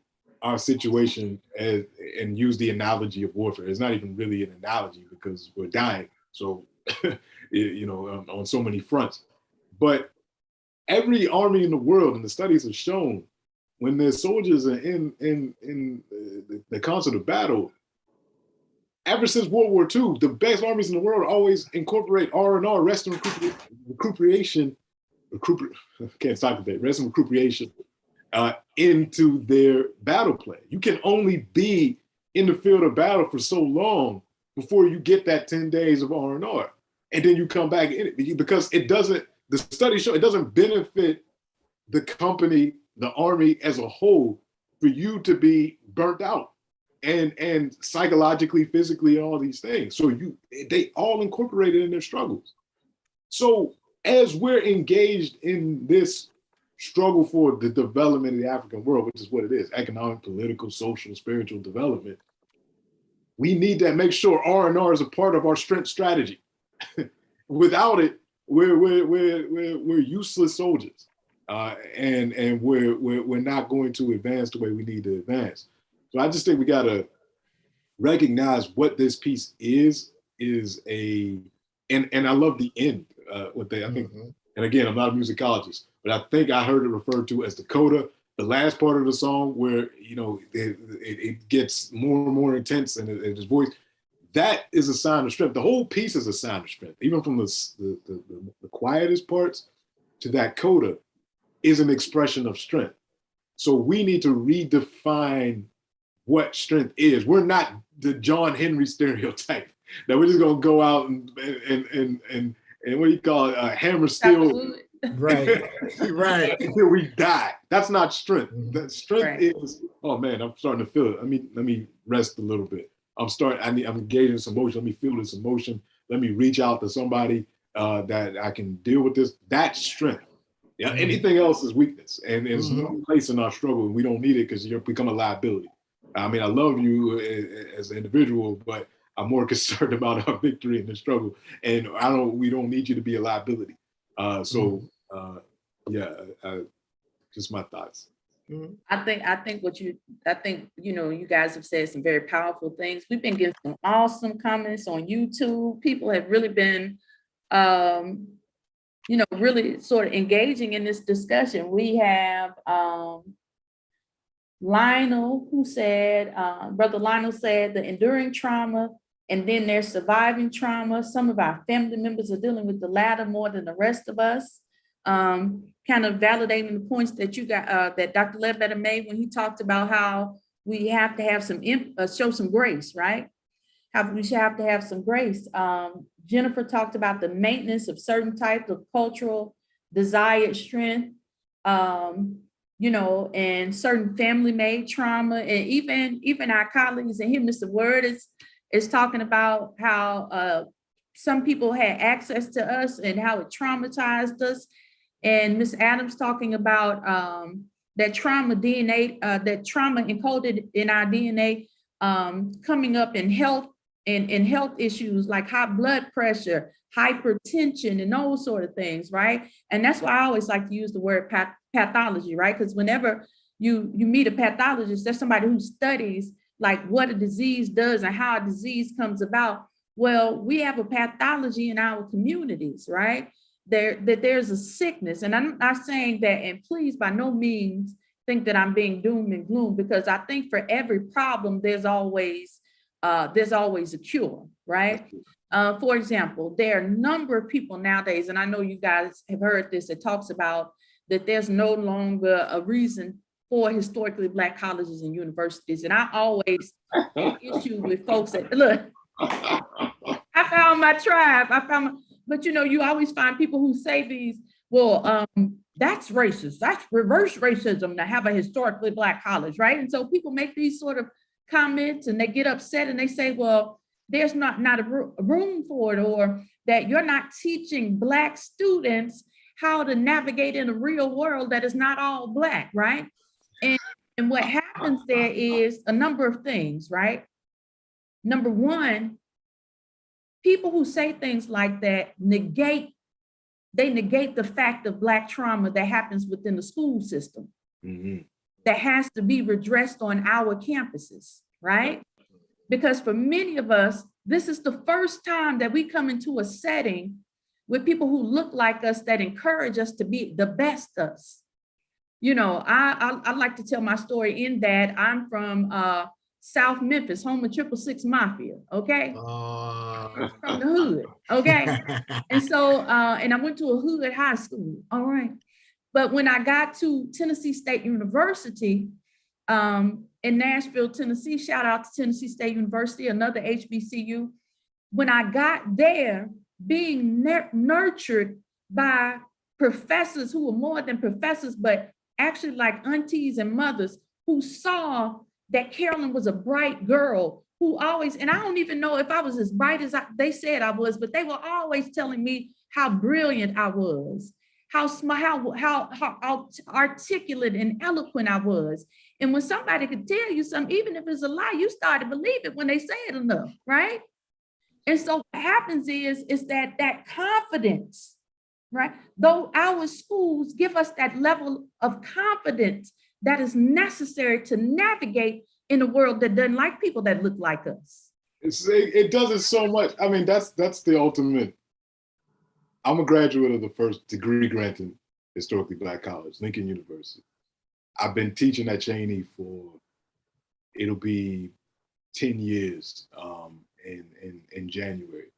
our situation and use the analogy of warfare. It's not even really an analogy because we're dying. So, on so many fronts. But every army in the world, and the studies have shown, when their soldiers are in the concert of battle, ever since World War II, the best armies in the world always incorporate R&R, rest and recuperation, can't stop today, rest and recuperation, into their battle plan. You can only be in the field of battle for so long before you get that 10 days of R&R. And then you come back in it because the studies show it doesn't benefit the company, the army as a whole, for you to be burnt out and psychologically, physically, all these things. So they all incorporate it in their struggles. So as we're engaged in this struggle for the development of the African world, which is what it is, economic, political, social, spiritual development, we need to make sure R&R is a part of our strength strategy. Without it, we're useless soldiers, and we're not going to advance the way we need to advance. So I just think we got to recognize what this piece is and I love the end. I think, and again, I'm not a musicologist, but I think I heard it referred to as the coda, the last part of the song where it gets more and more intense and his voice. That is a sign of strength. The whole piece is a sign of strength, even from the quietest parts to that coda is an expression of strength. So we need to redefine what strength is. We're not the John Henry stereotype that we're just gonna go out and what do you call it, hammer steel, right, right, until we die. That's not strength. That strength Right. is, oh man, I'm starting to feel it. Let me rest a little bit. I'm engaging this emotion. Let me feel this emotion. Let me reach out to somebody that I can deal with this. That's strength. Yeah. Anything else is weakness, and there's no place in our struggle. And we don't need it because you become a liability. I mean, I love you as an individual, but I'm more concerned about our victory in the struggle. And we don't need you to be a liability. Just my thoughts. I think you guys have said some very powerful things. We've been getting some awesome comments on YouTube. People have really been, really sort of engaging in this discussion. We have Lionel, who said, Brother Lionel said, the enduring trauma, and then there's surviving trauma. Some of our family members are dealing with the latter more than the rest of us. Kind of validating the points that you got, that Dr. Ledbetter made when he talked about how we have to have show some grace, right? How we should have to have some grace. Jennifer talked about the maintenance of certain types of cultural desired strength, and certain family-made trauma, and even our colleagues in here, Mr. Word is talking about how some people had access to us and how it traumatized us. And Ms. Adams talking about that trauma DNA, that trauma encoded in our DNA coming up in health and health issues like high blood pressure, hypertension, and those sort of things, right? And that's why I always like to use the word pathology, right? Because whenever you meet a pathologist, there's somebody who studies like what a disease does and how a disease comes about. Well, we have a pathology in our communities, right? That there's a sickness, and I'm not saying that, and please by no means think that I'm being doom and gloom, because I think for every problem there's always a cure, right? For example, there are a number of people nowadays, and I know you guys have heard this, it talks about that there's no longer a reason for historically Black colleges and universities, and I always have issue with folks that, look, I found my tribe, but you always find people who say these, well, that's racist. That's reverse racism to have a historically Black college, right? And so people make these sort of comments and they get upset and they say, well, there's not a room for it, or that you're not teaching Black students how to navigate in a real world that is not all Black, right? And what happens there is a number of things, right? Number one, people who say things like that negate the fact of Black trauma that happens within the school system. that has to be redressed on our campuses, right? Because for many of us, this is the first time that we come into a setting with people who look like us, that encourage us to be the best us. You know, I like to tell my story in that I'm from South Memphis, home of 666 Mafia, okay? From the hood, okay? And so, and I went to a hood high school, all right? But when I got to Tennessee State University, in Nashville, Tennessee, shout out to Tennessee State University, another HBCU. When I got there, being nurtured by professors who were more than professors, but actually like aunties and mothers who saw that Carolyn was a bright girl who always, and I don't even know if I was as bright as they said I was, but they were always telling me how brilliant I was, how smart, how articulate and eloquent I was. And when somebody could tell you something, even if it's a lie, you start to believe it when they say it enough, right? And so what happens is that confidence, right? Though our schools give us that level of confidence that is necessary to navigate in a world that doesn't like people that look like us. It does it so much. I mean, that's the ultimate. I'm a graduate of the first degree granting historically Black college, Lincoln University. I've been teaching at Cheney for, it'll be 10 years in January.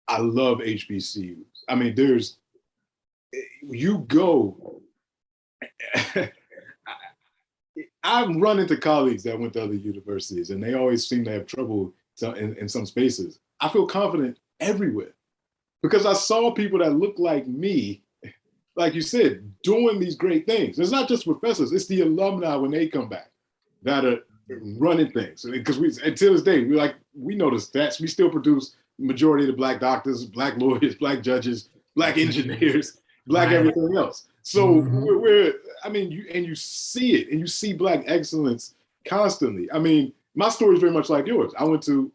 I love HBCUs. I mean, you go, I've run into colleagues that went to other universities and they always seem to have trouble in some spaces. I feel confident everywhere because I saw people that look like me, like you said, doing these great things. It's not just professors, it's the alumni when they come back that are running things. Because until this day, we know the stats. We still produce the majority of the Black doctors, Black lawyers, Black judges, Black engineers, Black everything else. So you see it, and you see Black excellence constantly. I mean, my story is very much like yours. I went to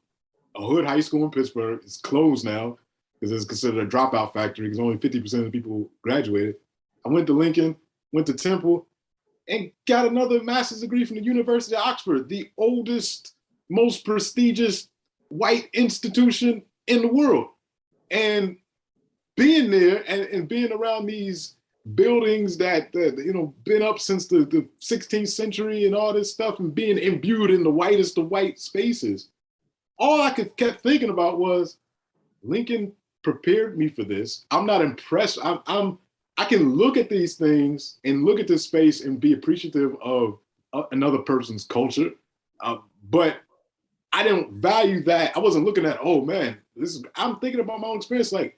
a hood high school in Pittsburgh. It's closed now because it's considered a dropout factory because only 50% of the people graduated. I went to Lincoln, went to Temple, and got another master's degree from the University of Oxford, the oldest, most prestigious white institution in the world. And being there and being around these buildings that been up since the 16th century and all this stuff, and being imbued in the whitest of white spaces, all I kept thinking about was Lincoln prepared me for this. I'm not impressed. I can look at these things and look at this space and be appreciative of another person's culture, but I don't value that. I wasn't looking at, oh man, I'm thinking about my own experience. Like,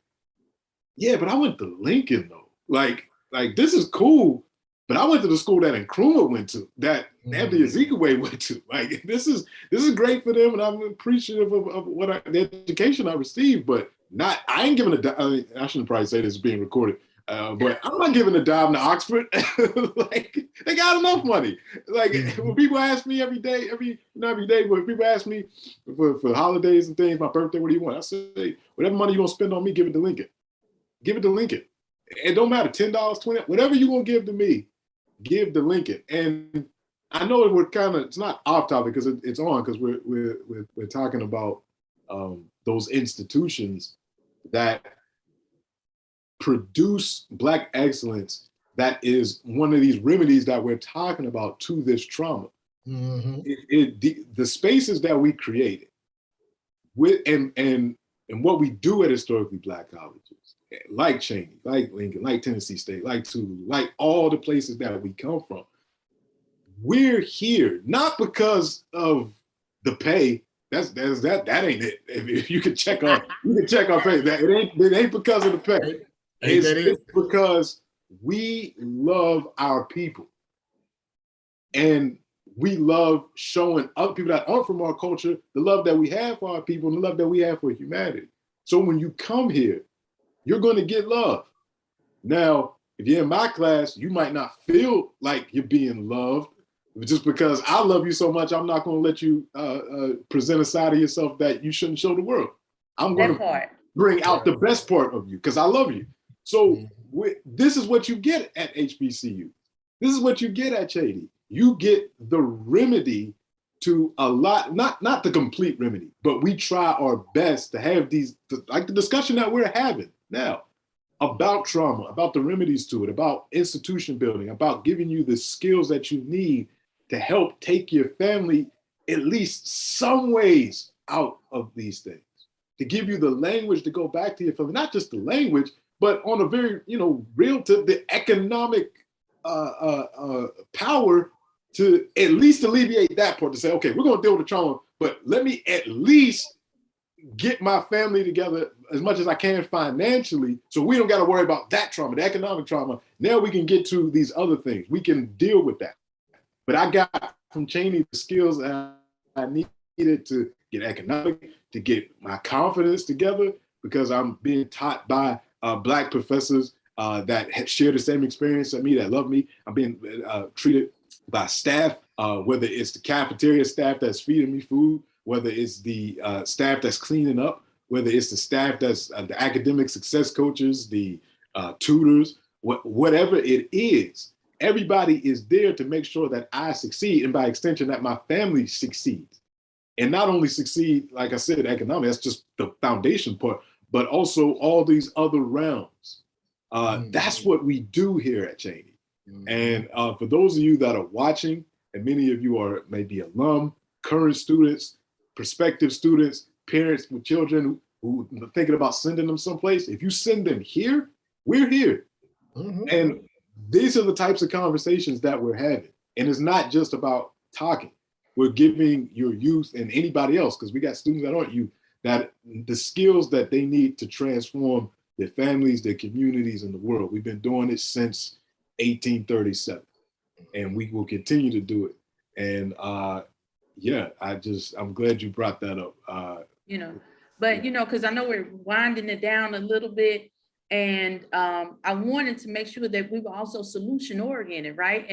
yeah, but I went to Lincoln though. Like this is cool, but I went to the school that Nkrumah went to, that Nnamdi Azikiwe went to. Like this is great for them, and I'm appreciative of the education I received. But I ain't giving I shouldn't probably say this is being recorded. But I'm not giving a dime to Oxford. Like they got enough money. Like when people ask me every day, not every day, but people ask me for holidays and things, my birthday, what do you want? I say, whatever money you're gonna spend on me, give it to Lincoln. Give it to Lincoln. It don't matter, $10, $20, whatever you're gonna give to me, give to Lincoln. And I know it's not off topic because it's on, because we're talking about those institutions that produce Black excellence. That is one of these remedies that we're talking about to this trauma. The spaces that we created and what we do at historically Black colleges, like Cheney, like Lincoln, like Tennessee State, like Tulu, like all the places that we come from, we're here not because of the pay. That ain't it. If you can check our pay. It ain't because of the pay. It's because we love our people, and we love showing other people that aren't from our culture the love that we have for our people and the love that we have for humanity. So when you come here, you're going to get love. Now, if you're in my class, you might not feel like you're being loved. Just because I love you so much, I'm not going to let you present a side of yourself that you shouldn't show the world. I'm going to bring out the best part of you because I love you. So this is what you get at HBCU. This is what you get at Cheney. you get the remedy to a lot, not the complete remedy, but we try our best to have these, like the discussion that we're having now about trauma, about the remedies to it, about institution building, about giving you the skills that you need to help take your family at least some ways out of these things, to give you the language to go back to your family, not just the language, but on a very, real to the economic power to at least alleviate that part, to say, okay, we're going to deal with the trauma, but let me at least get my family together as much as I can financially, so we don't got to worry about that trauma, the economic trauma. Now we can get to these other things. We can deal with that. But I got from Cheyney the skills that I needed to get economic, to get my confidence together, because I'm being taught by Black professors that have shared the same experience as me, that love me. I'm being treated by staff, whether it's the cafeteria staff that's feeding me food, whether it's the staff that's cleaning up, whether it's the staff that's the academic success coaches, the tutors, whatever it is. Everybody is there to make sure that I succeed, and by extension, that my family succeeds. And not only succeed, like I said, economically, that's just the foundation part, but also all these other realms. That's what we do here at Cheyney. And for those of you that are watching, and many of you are maybe alum, current students, prospective students, parents with children who are thinking about sending them someplace, if you send them here, we're here. And these are the types of conversations that we're having. And it's not just about talking. We're giving your youth and anybody else, because we got students that aren't youth, that the skills that they need to transform their families, their communities, and the world. We've been doing it since 1837, and we will continue to do it. And I'm glad you brought that up. Because I know we're winding it down a little bit, and I wanted to make sure that we were also solution oriented, right?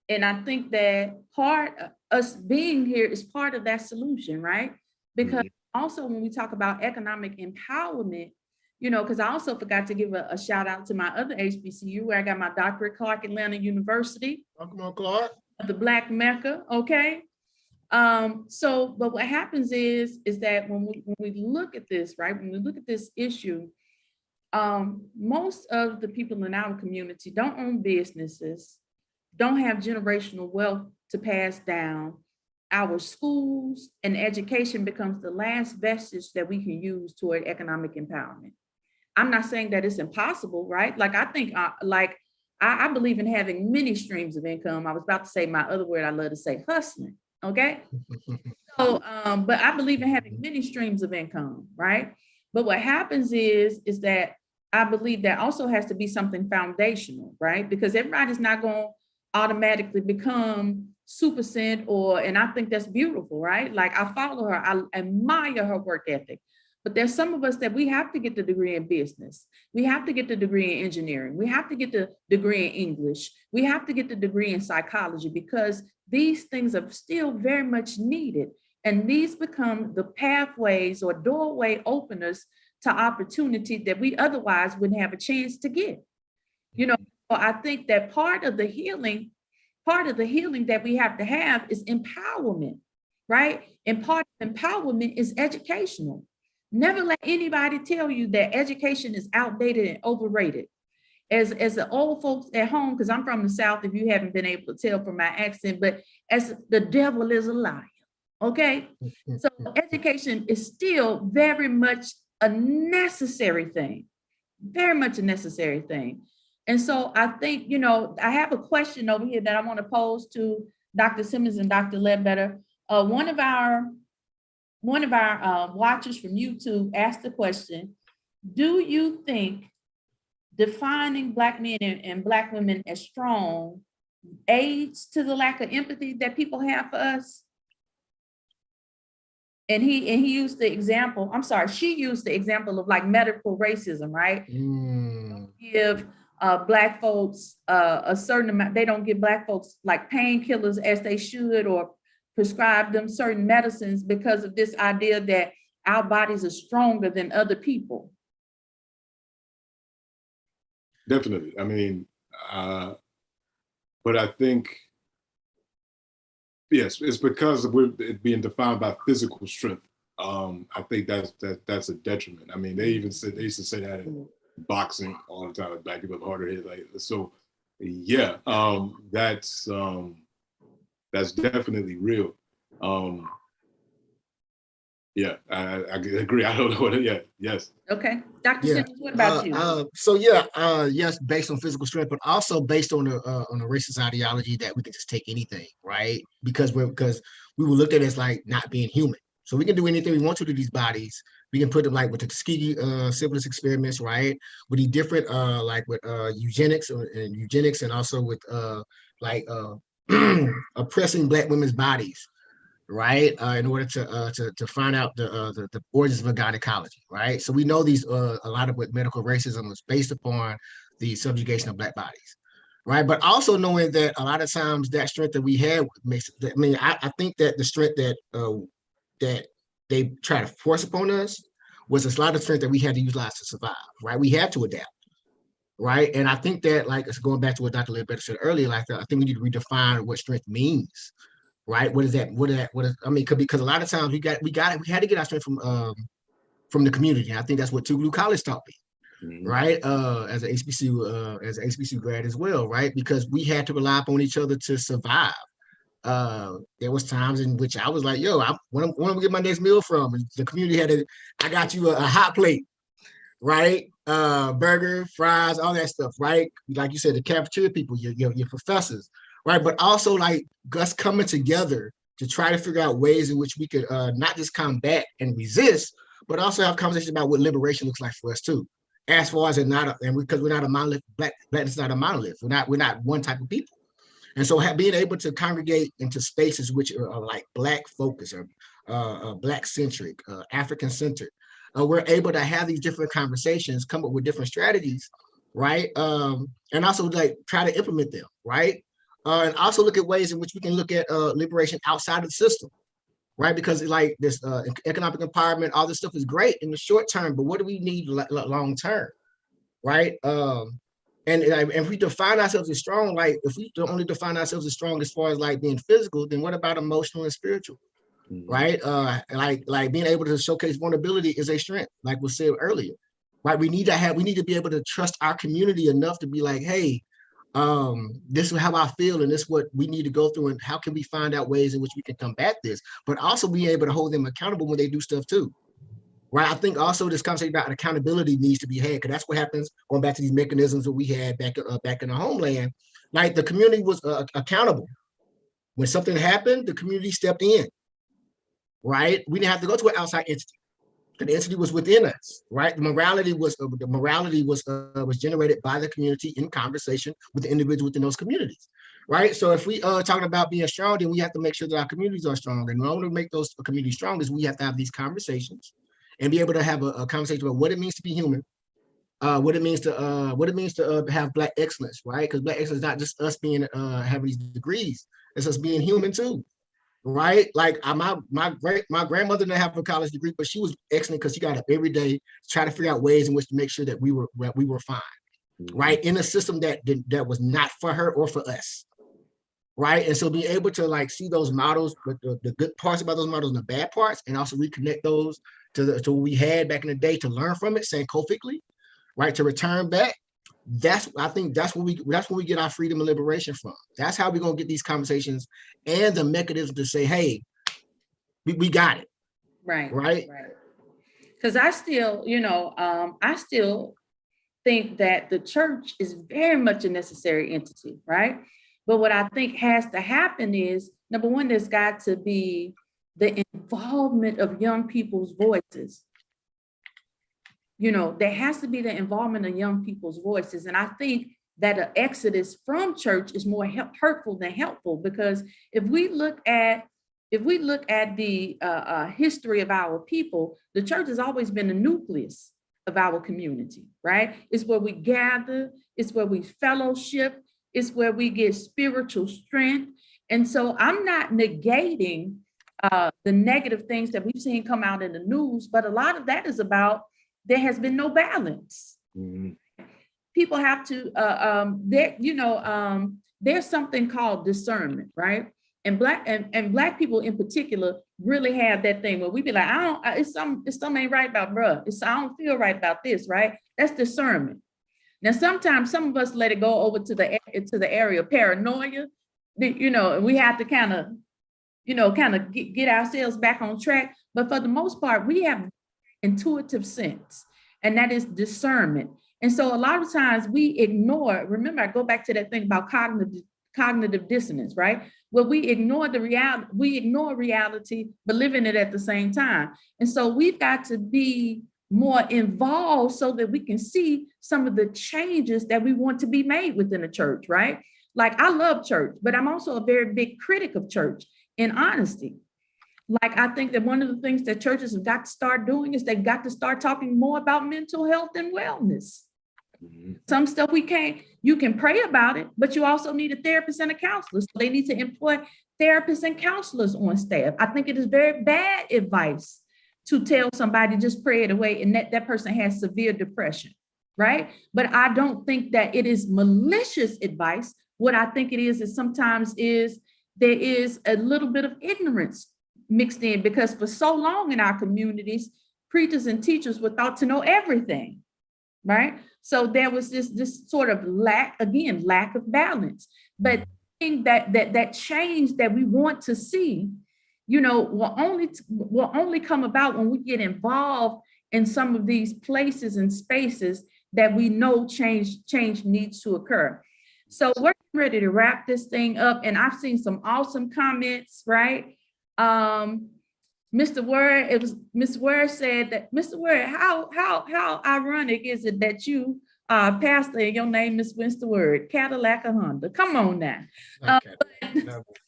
And I think that part of us being here is part of that solution, right? Because also when we talk about economic empowerment, because I also forgot to give a shout out to my other HBCU where I got my doctorate, Clark Atlanta University. Oh, come on, Clark. The Black Mecca, okay? But what happens is that when we look at this, right? When we look at this issue, most of the people in our community don't own businesses, don't have generational wealth to pass down. Our schools and education becomes the last vestige that we can use toward economic empowerment. I'm not saying that it's impossible, right? Like, I think, I believe in having many streams of income. I was about to say my other word I love to say, hustling, okay? So, but I believe in having many streams of income, right? But what happens is that I believe that also has to be something foundational, right? Because everybody's not going to automatically become super cent and I think that's beautiful, right? Like, I follow her, I admire her work ethic. But there's some of us that we have to get the degree in business. We have to get the degree in engineering. We have to get the degree in English. We have to get the degree in psychology, because these things are still very much needed. And these become the pathways or doorway openers to opportunity that we otherwise wouldn't have a chance to get. So I think that part of the healing that we have to have is empowerment, right? And part of empowerment is educational. Never let anybody tell you that education is outdated and overrated. As the old folks at home, because I'm from the South, if you haven't been able to tell from my accent, but as the devil is a liar, okay? So education is still very much a necessary thing, very much a necessary thing. And so I think, I have a question over here that I want to pose to Dr. Simmons and Dr. Ledbetter. One of our watchers from YouTube asked the question, do you think defining Black men and Black women as strong aids to the lack of empathy that people have for us? And he used the example, she used the example of like medical racism, right? Give Black folks a certain amount, they don't give Black folks like painkillers as they should, or prescribe them certain medicines because of this idea that our bodies are stronger than other people. Definitely. I mean, but I think Yes, it's because we're it being defined by physical strength. I think that's a detriment. I mean, they used to say that in boxing all the time, like black people have harder hit. Like so, yeah. That's definitely real. Yeah, I agree. I don't know what. Yeah, yes. Okay, Dr. Yeah. Simmons, what about you? So yeah, yes, based on physical strength, but also based on the racist ideology that we can just take anything, right? Because we were looked at as like not being human. So we can do anything we want to these bodies. We can put them like with the Tuskegee syphilis experiments, right? With the different like with eugenics and also with like oppressing Black women's bodies, right? In order to find out the origins of gynecology, right? So we know these a lot of what medical racism is based upon the subjugation of Black bodies, right? But also knowing that a lot of times that strength that we had makes. I mean, I think that the strength that they try to force upon us was a lot of strength that we had to utilize to survive, right? We had to adapt. Right. And I think that, like, it's going back to what Dr. Ledbetter said earlier, like, I think we need to redefine what strength means, right? What is that? I mean, because a lot of times we had to get our strength from the community. And I think that's what Tougaloo College taught me, Mhm. right? As an HBCU grad as well, right? Because we had to rely upon each other to survive. There was times in which I was like, yo, when I'm gonna get my next meal from? And the community I got you a hot plate, right? Burger, fries, all that stuff, right? Like you said, the cafeteria people, your professors, right? But also like us coming together to try to figure out ways in which we could not just combat and resist, but also have conversations about what liberation looks like for us too. As far as because we're not a monolith, blackness is not a monolith. We're not one type of people. And so being able to congregate into spaces which are like Black focus or Black centric, African centered, we're able to have these different conversations, come up with different strategies, right? And also like try to implement them, right? And also look at ways in which we can look at liberation outside of the system, right? Because like this economic empowerment, all this stuff is great in the short term, but what do we need long term, right? And if we define ourselves as strong, like if we only define ourselves as strong as far as like being physical, then what about emotional and spiritual, right? Like being able to showcase vulnerability is a strength, like was said earlier, right? We need to be able to trust our community enough to be like, hey, this is how I feel, and this is what we need to go through, and how can we find out ways in which we can combat this, but also be able to hold them accountable when they do stuff too. Right. I think also this conversation about accountability needs to be had, because that's what happens going back to these mechanisms that we had back in the homeland. Like the community was accountable. When something happened, the community stepped in. Right. We didn't have to go to an outside entity. The entity was within us. Right. The morality was generated by the community in conversation with the individual within those communities. Right. So if we talking about being strong, then we have to make sure that our communities are strong. And in order to make those communities strong is we have to have these conversations and be able to have a conversation about what it means to be human, what it means to have Black excellence, right? Because Black excellence is not just us being having these degrees; it's us being human too, right? Like my grandmother didn't have a college degree, but she was excellent because she got up every day to try to figure out ways in which to make sure that we were fine, right? In a system that was not for her or for us. Right. And so being able to like see those models, but the good parts about those models and the bad parts, and also reconnect those to what we had back in the day, to learn from it, scientifically, right? To return back. I think that's where we get our freedom and liberation from. That's how we're gonna get these conversations and the mechanism to say, hey, we got it. Right. Right. Because I still think that the church is very much a necessary entity, right? But what I think has to happen is, number one, there's got to be the involvement of young people's voices. There has to be the involvement of young people's voices. And I think that an exodus from church is more hurtful than helpful, because if we look at the history of our people, the church has always been the nucleus of our community, right? It's where we gather, it's where we fellowship, it's where we get spiritual strength. And so I'm not negating the negative things that we've seen come out in the news, but a lot of that is about there has been no balance. People have to, there's something called discernment, right? And black people in particular really have that thing where we be like, it's something ain't right about bruh. I don't feel right about this, right? That's discernment. Now, sometimes some of us let it go over to the area of paranoia, and we have to kind of get ourselves back on track. But for the most part, we have intuitive sense, and that is discernment. And so a lot of times we ignore, remember, I go back to that thing about cognitive dissonance, right? Where we ignore reality, but live in it at the same time. And so we've got to be more involved so that we can see some of the changes that we want to be made within the church, right? Like, I love church, but I'm also a very big critic of church, in honesty. Like, I think that one of the things that churches have got to start doing is they've got to start talking more about mental health and wellness. Some stuff you can pray about it, but you also need a therapist and a counselor. So they need to employ therapists and counselors on staff. I think it is very bad advice to tell somebody just pray it away and that person has severe depression, right? But I don't think that it is malicious advice. What I think it is sometimes there is a little bit of ignorance mixed in, because for so long in our communities, preachers and teachers were thought to know everything, right? So there was this sort of lack of balance. But I think that change that we want to see, will only come about when we get involved in some of these places and spaces that we know change needs to occur. So we're ready to wrap this thing up, and I've seen some awesome comments, right? Mr. Word said that, Mr. Word, how ironic is it that you pastor and your name is Mr. Word, Cadillac or Honda? Come on now.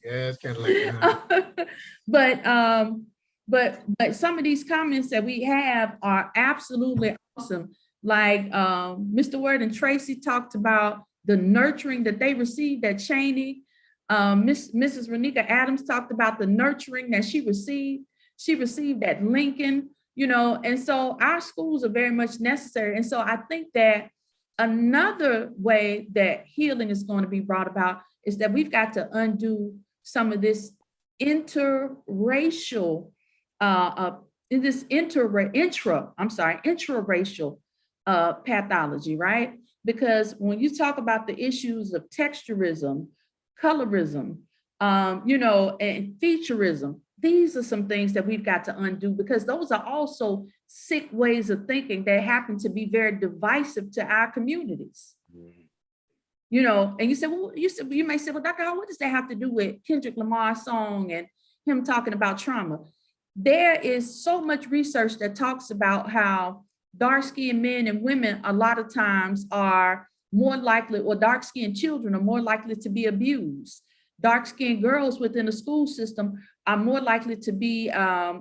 It's Cadillac. But some of these comments that we have are absolutely awesome. Like Mr. Word and Tracy talked about the nurturing that they received at Cheney. Mrs. Renika Adams talked about the nurturing that she received. She received at Lincoln, and so our schools are very much necessary. And so I think that another way that healing is going to be brought about is that we've got to undo some of this intraracial pathology, right? Because when you talk about the issues of texturism, colorism, and featureism, these are some things that we've got to undo, because those are also sick ways of thinking that happen to be very divisive to our communities. And you may say, well, Dr. Hall, what does that have to do with Kendrick Lamar's song and him talking about trauma? There is so much research that talks about how dark-skinned men and women a lot of times are more likely, or dark-skinned children are more likely to be abused. Dark-skinned girls within the school system are more likely to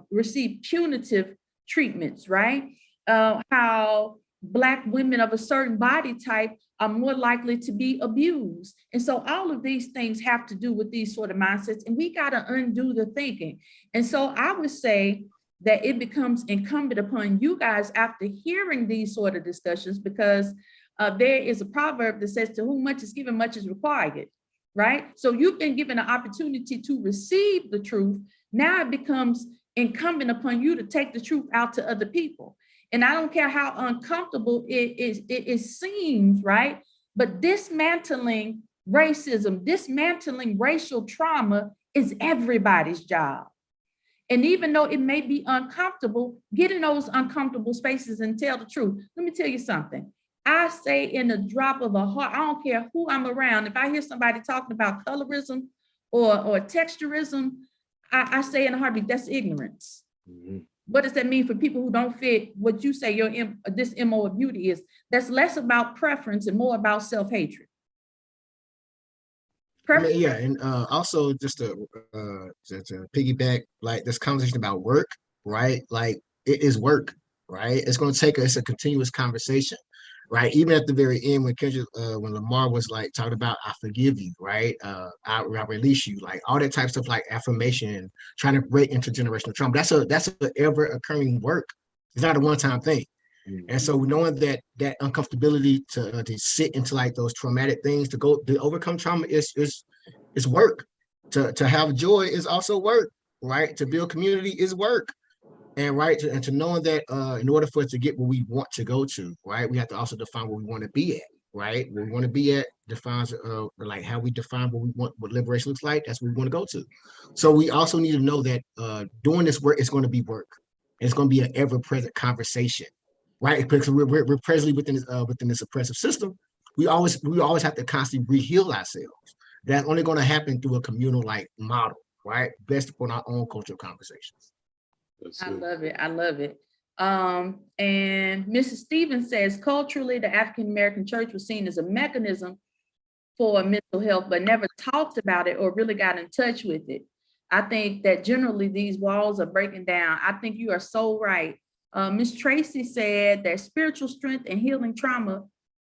receive punitive treatments, right? How Black women of a certain body type are more likely to be abused. And so all of these things have to do with these sort of mindsets, and we got to undo the thinking. And so I would say that it becomes incumbent upon you guys, after hearing these sort of discussions, because there is a proverb that says, to whom much is given, much is required, right? So you've been given an opportunity to receive the truth. Now it becomes incumbent upon you to take the truth out to other people. And I don't care how uncomfortable it seems, right? But dismantling racism, dismantling racial trauma is everybody's job. And even though it may be uncomfortable, get in those uncomfortable spaces and tell the truth. Let me tell you something. I say in a drop of a heart, I don't care who I'm around. If I hear somebody talking about colorism or texturism, I say in a heartbeat, that's ignorance. Mm-hmm. What does that mean for people who don't fit what you say this MO of beauty is? That's less about preference and more about self-hatred. Yeah, and also just to piggyback, like this conversation about work, right? Like it is work, right? It's going to take it's a continuous conversation, right? Even at the very end, when Kendrick, when Lamar was like talking about "I forgive you," right? I release you, like all that type of stuff, like affirmation, trying to break intergenerational trauma. That's an ever occurring work. It's not a one-time thing. And so knowing that uncomfortability to sit into like those traumatic things to overcome trauma is work. To have joy is also work, right? To build community is work. And right, and to knowing that in order for us to get where we want to go to, right, we have to also define where we want to be at, right? Where we want to be at defines like how we define what we want, what liberation looks like. That's where we want to go to. So we also need to know that doing this work is going to be work. It's going to be an ever-present conversation, right? Because we're presently within this oppressive system. We always have to constantly reheal ourselves. That's only going to happen through a communal like model, right? Based upon our own cultural conversations. That's I it. love it. I love it. And Mrs. Stevens says, culturally, the African American church was seen as a mechanism for mental health, but never talked about it or really got in touch with it. I think that generally these walls are breaking down. I think you are so right. Ms. Tracy said that spiritual strength and healing trauma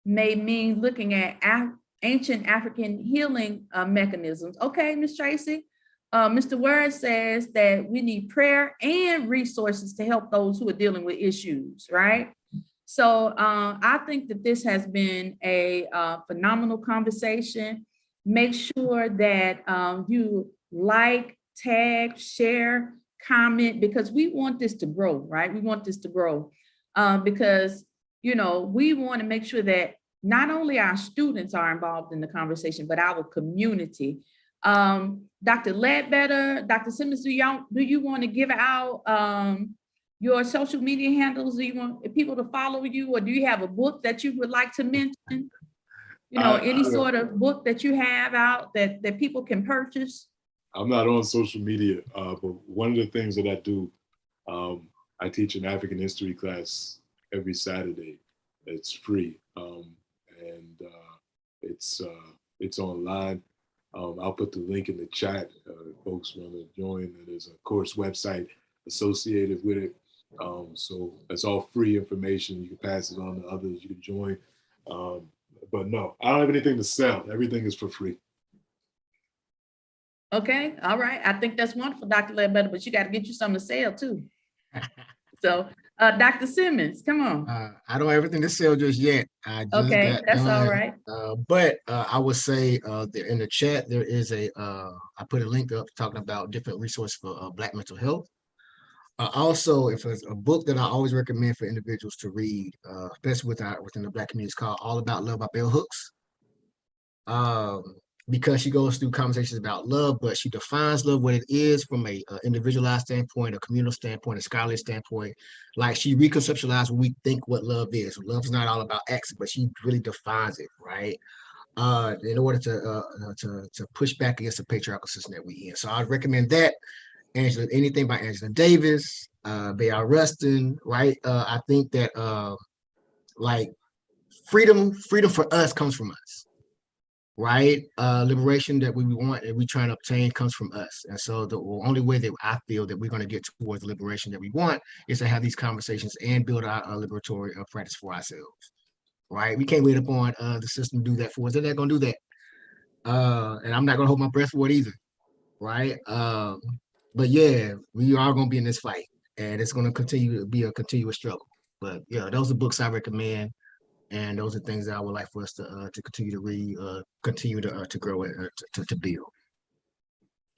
may mean looking at ancient African healing mechanisms. Okay, Ms. Tracy. Mr. Word says that we need prayer and resources to help those who are dealing with issues, right? So I think that this has been a phenomenal conversation. Make sure that you like, tag, share, comment, because we want this to grow, right? We want this to grow because, you know, we want to make sure that not only our students are involved in the conversation, but our community. Dr. Ledbetter, Dr. Simmons, do you want to give out your social media handles? Do you want people to follow you, or do you have a book that you would like to mention? You know, any sort of book that you have out that people can purchase? I'm not on social media, but one of the things that I do, I teach an African history class every Saturday. It's free, and it's online. I'll put the link in the chat. Folks want to join. There's a course website associated with it. So it's all free information. You can pass it on to others. You can join. But no, I don't have anything to sell. Everything is for free. Okay, all right. I think that's wonderful, Dr. Ledbetter, but you got to get you something to sell too. So, Dr. Simmons, come on. I don't have everything to sell just yet. I just Okay, got that's done. all right. But I would say there in the chat, there is I put a link up talking about different resources for Black mental health. Also, if it's a book that I always recommend for individuals to read, especially within the Black community, it's called All About Love by Bell Hooks. Because she goes through conversations about love, but she defines love what it is from a individualized standpoint, a communal standpoint, a scholarly standpoint. Like she reconceptualized what we think what love is. Love is not all about acts, but she really defines it, right? In order to push back against the patriarchal system that we in. So I'd recommend that. Anything by Angela Davis, Bayard Rustin, right? I think that like freedom for us comes from us. Right, liberation that we want and we try to obtain comes from us, and so the only way that I feel that we're going to get towards the liberation that we want is to have these conversations and build our liberatory practice for ourselves. Right, we can't wait upon the system to do that for us. They're not going to do that, and I'm not going to hold my breath for it either. Right, but yeah, we are going to be in this fight, and it's going to continue to be a continuous struggle. But yeah, those are books I recommend. And those are things that I would like for us to continue to read, continue to grow and to build.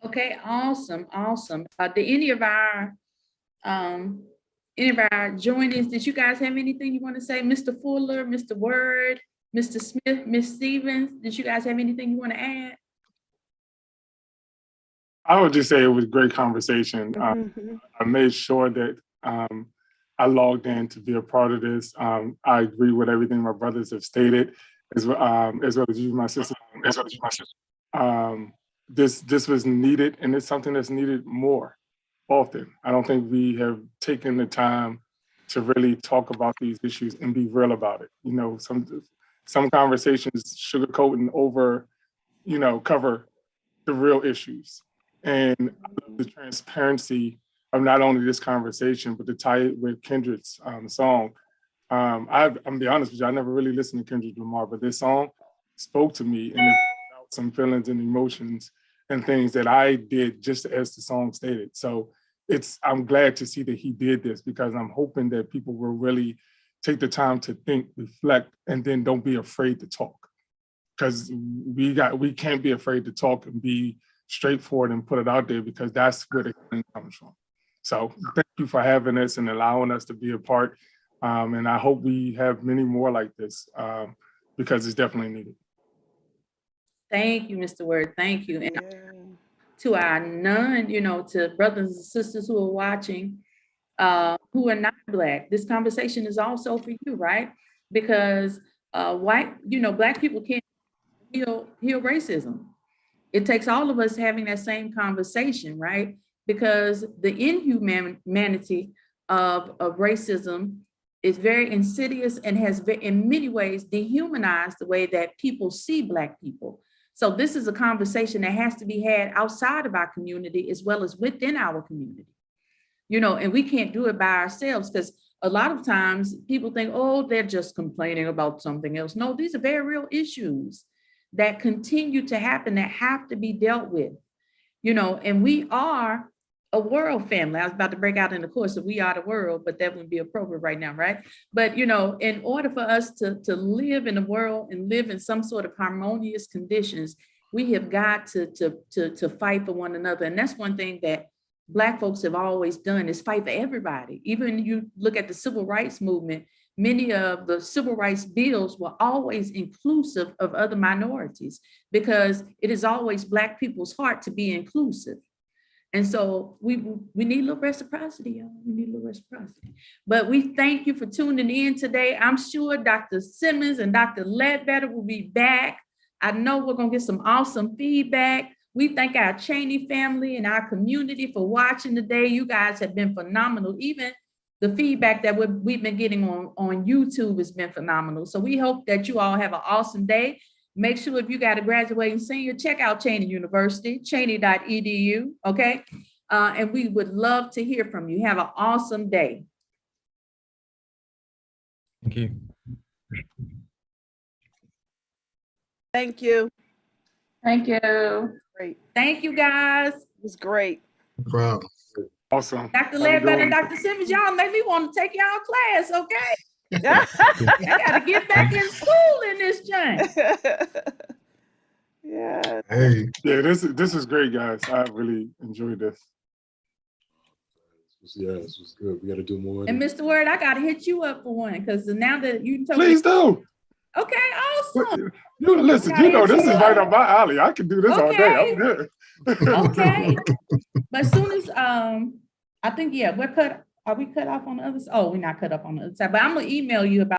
Okay, awesome. Do any of our joinees, did you guys have anything you want to say? Mr. Fuller, Mr. Word, Mr. Smith, Ms. Stevens, did you guys have anything you want to add? I would just say it was a great conversation. I made sure that I logged in to be a part of this. I agree with everything my brothers have stated, as well as you, my sister. This was needed, and it's something that's needed more often. I don't think we have taken the time to really talk about these issues and be real about it. You know, some conversations sugarcoat and over, cover the real issues. And the transparency of not only this conversation, but to tie it with Kendrick's song. I'm gonna be honest with you, I never really listened to Kendrick Lamar, but this song spoke to me and it brought out some feelings and emotions and things that I did just as the song stated. So I'm glad to see that he did this, because I'm hoping that people will really take the time to think, reflect, and then don't be afraid to talk. Because we can't be afraid to talk and be straightforward and put it out there because that's where the healing comes from. So thank you for having us and allowing us to be a part. And I hope we have many more like this because it's definitely needed. Thank you, Mr. Word. Thank you. And Yeah. to our to brothers and sisters who are watching, who are not Black, this conversation is also for you, right? Because Black people can't heal racism. It takes all of us having that same conversation, right? Because the inhumanity of racism is very insidious and has in many ways dehumanized the way that people see Black people. So this is a conversation that has to be had outside of our community as well as within our community. And we can't do it by ourselves because a lot of times people think, oh, they're just complaining about something else. No, these are very real issues that continue to happen that have to be dealt with, and we are a world family. I was about to break out in the course of We Are the World, but that wouldn't be appropriate right now, right? But, in order for us to live in the world and live in some sort of harmonious conditions, we have got to fight for one another. And that's one thing that Black folks have always done is fight for everybody. Even you look at the civil rights movement, many of the civil rights bills were always inclusive of other minorities because it is always Black people's heart to be inclusive. And so we need a little reciprocity, y'all. We need a little reciprocity. But we thank you for tuning in today. I'm sure Dr. Simmons and Dr. Ledbetter will be back. I know we're going to get some awesome feedback. We thank our Chaney family and our community for watching today. You guys have been phenomenal. Even the feedback that we've been getting on YouTube has been phenomenal. So we hope that you all have an awesome day. Make sure if you got a graduating senior, check out Chaney University, chaney.edu, okay? And we would love to hear from you. Have an awesome day. Thank you. Thank you. Thank you. Great. Thank you, guys. It was great. No problem. Awesome. Dr. Have a good Ledbetter and one. Dr. Simmons, y'all made me want to take y'all class, okay? I got to get back in school in this joint. Yeah. Hey, Yeah, this is great, guys. I really enjoyed this. Yeah, this was good. We got to do more. And Mr. Word, I got to hit you up for one because now that you told me. Please do. Okay, awesome. You listen, this is right up my alley. I can do this all day. I'm good. Okay. But as soon as I think, yeah, are we cut off on the other side? Oh, we're not cut off on the other side, but I'm gonna email you about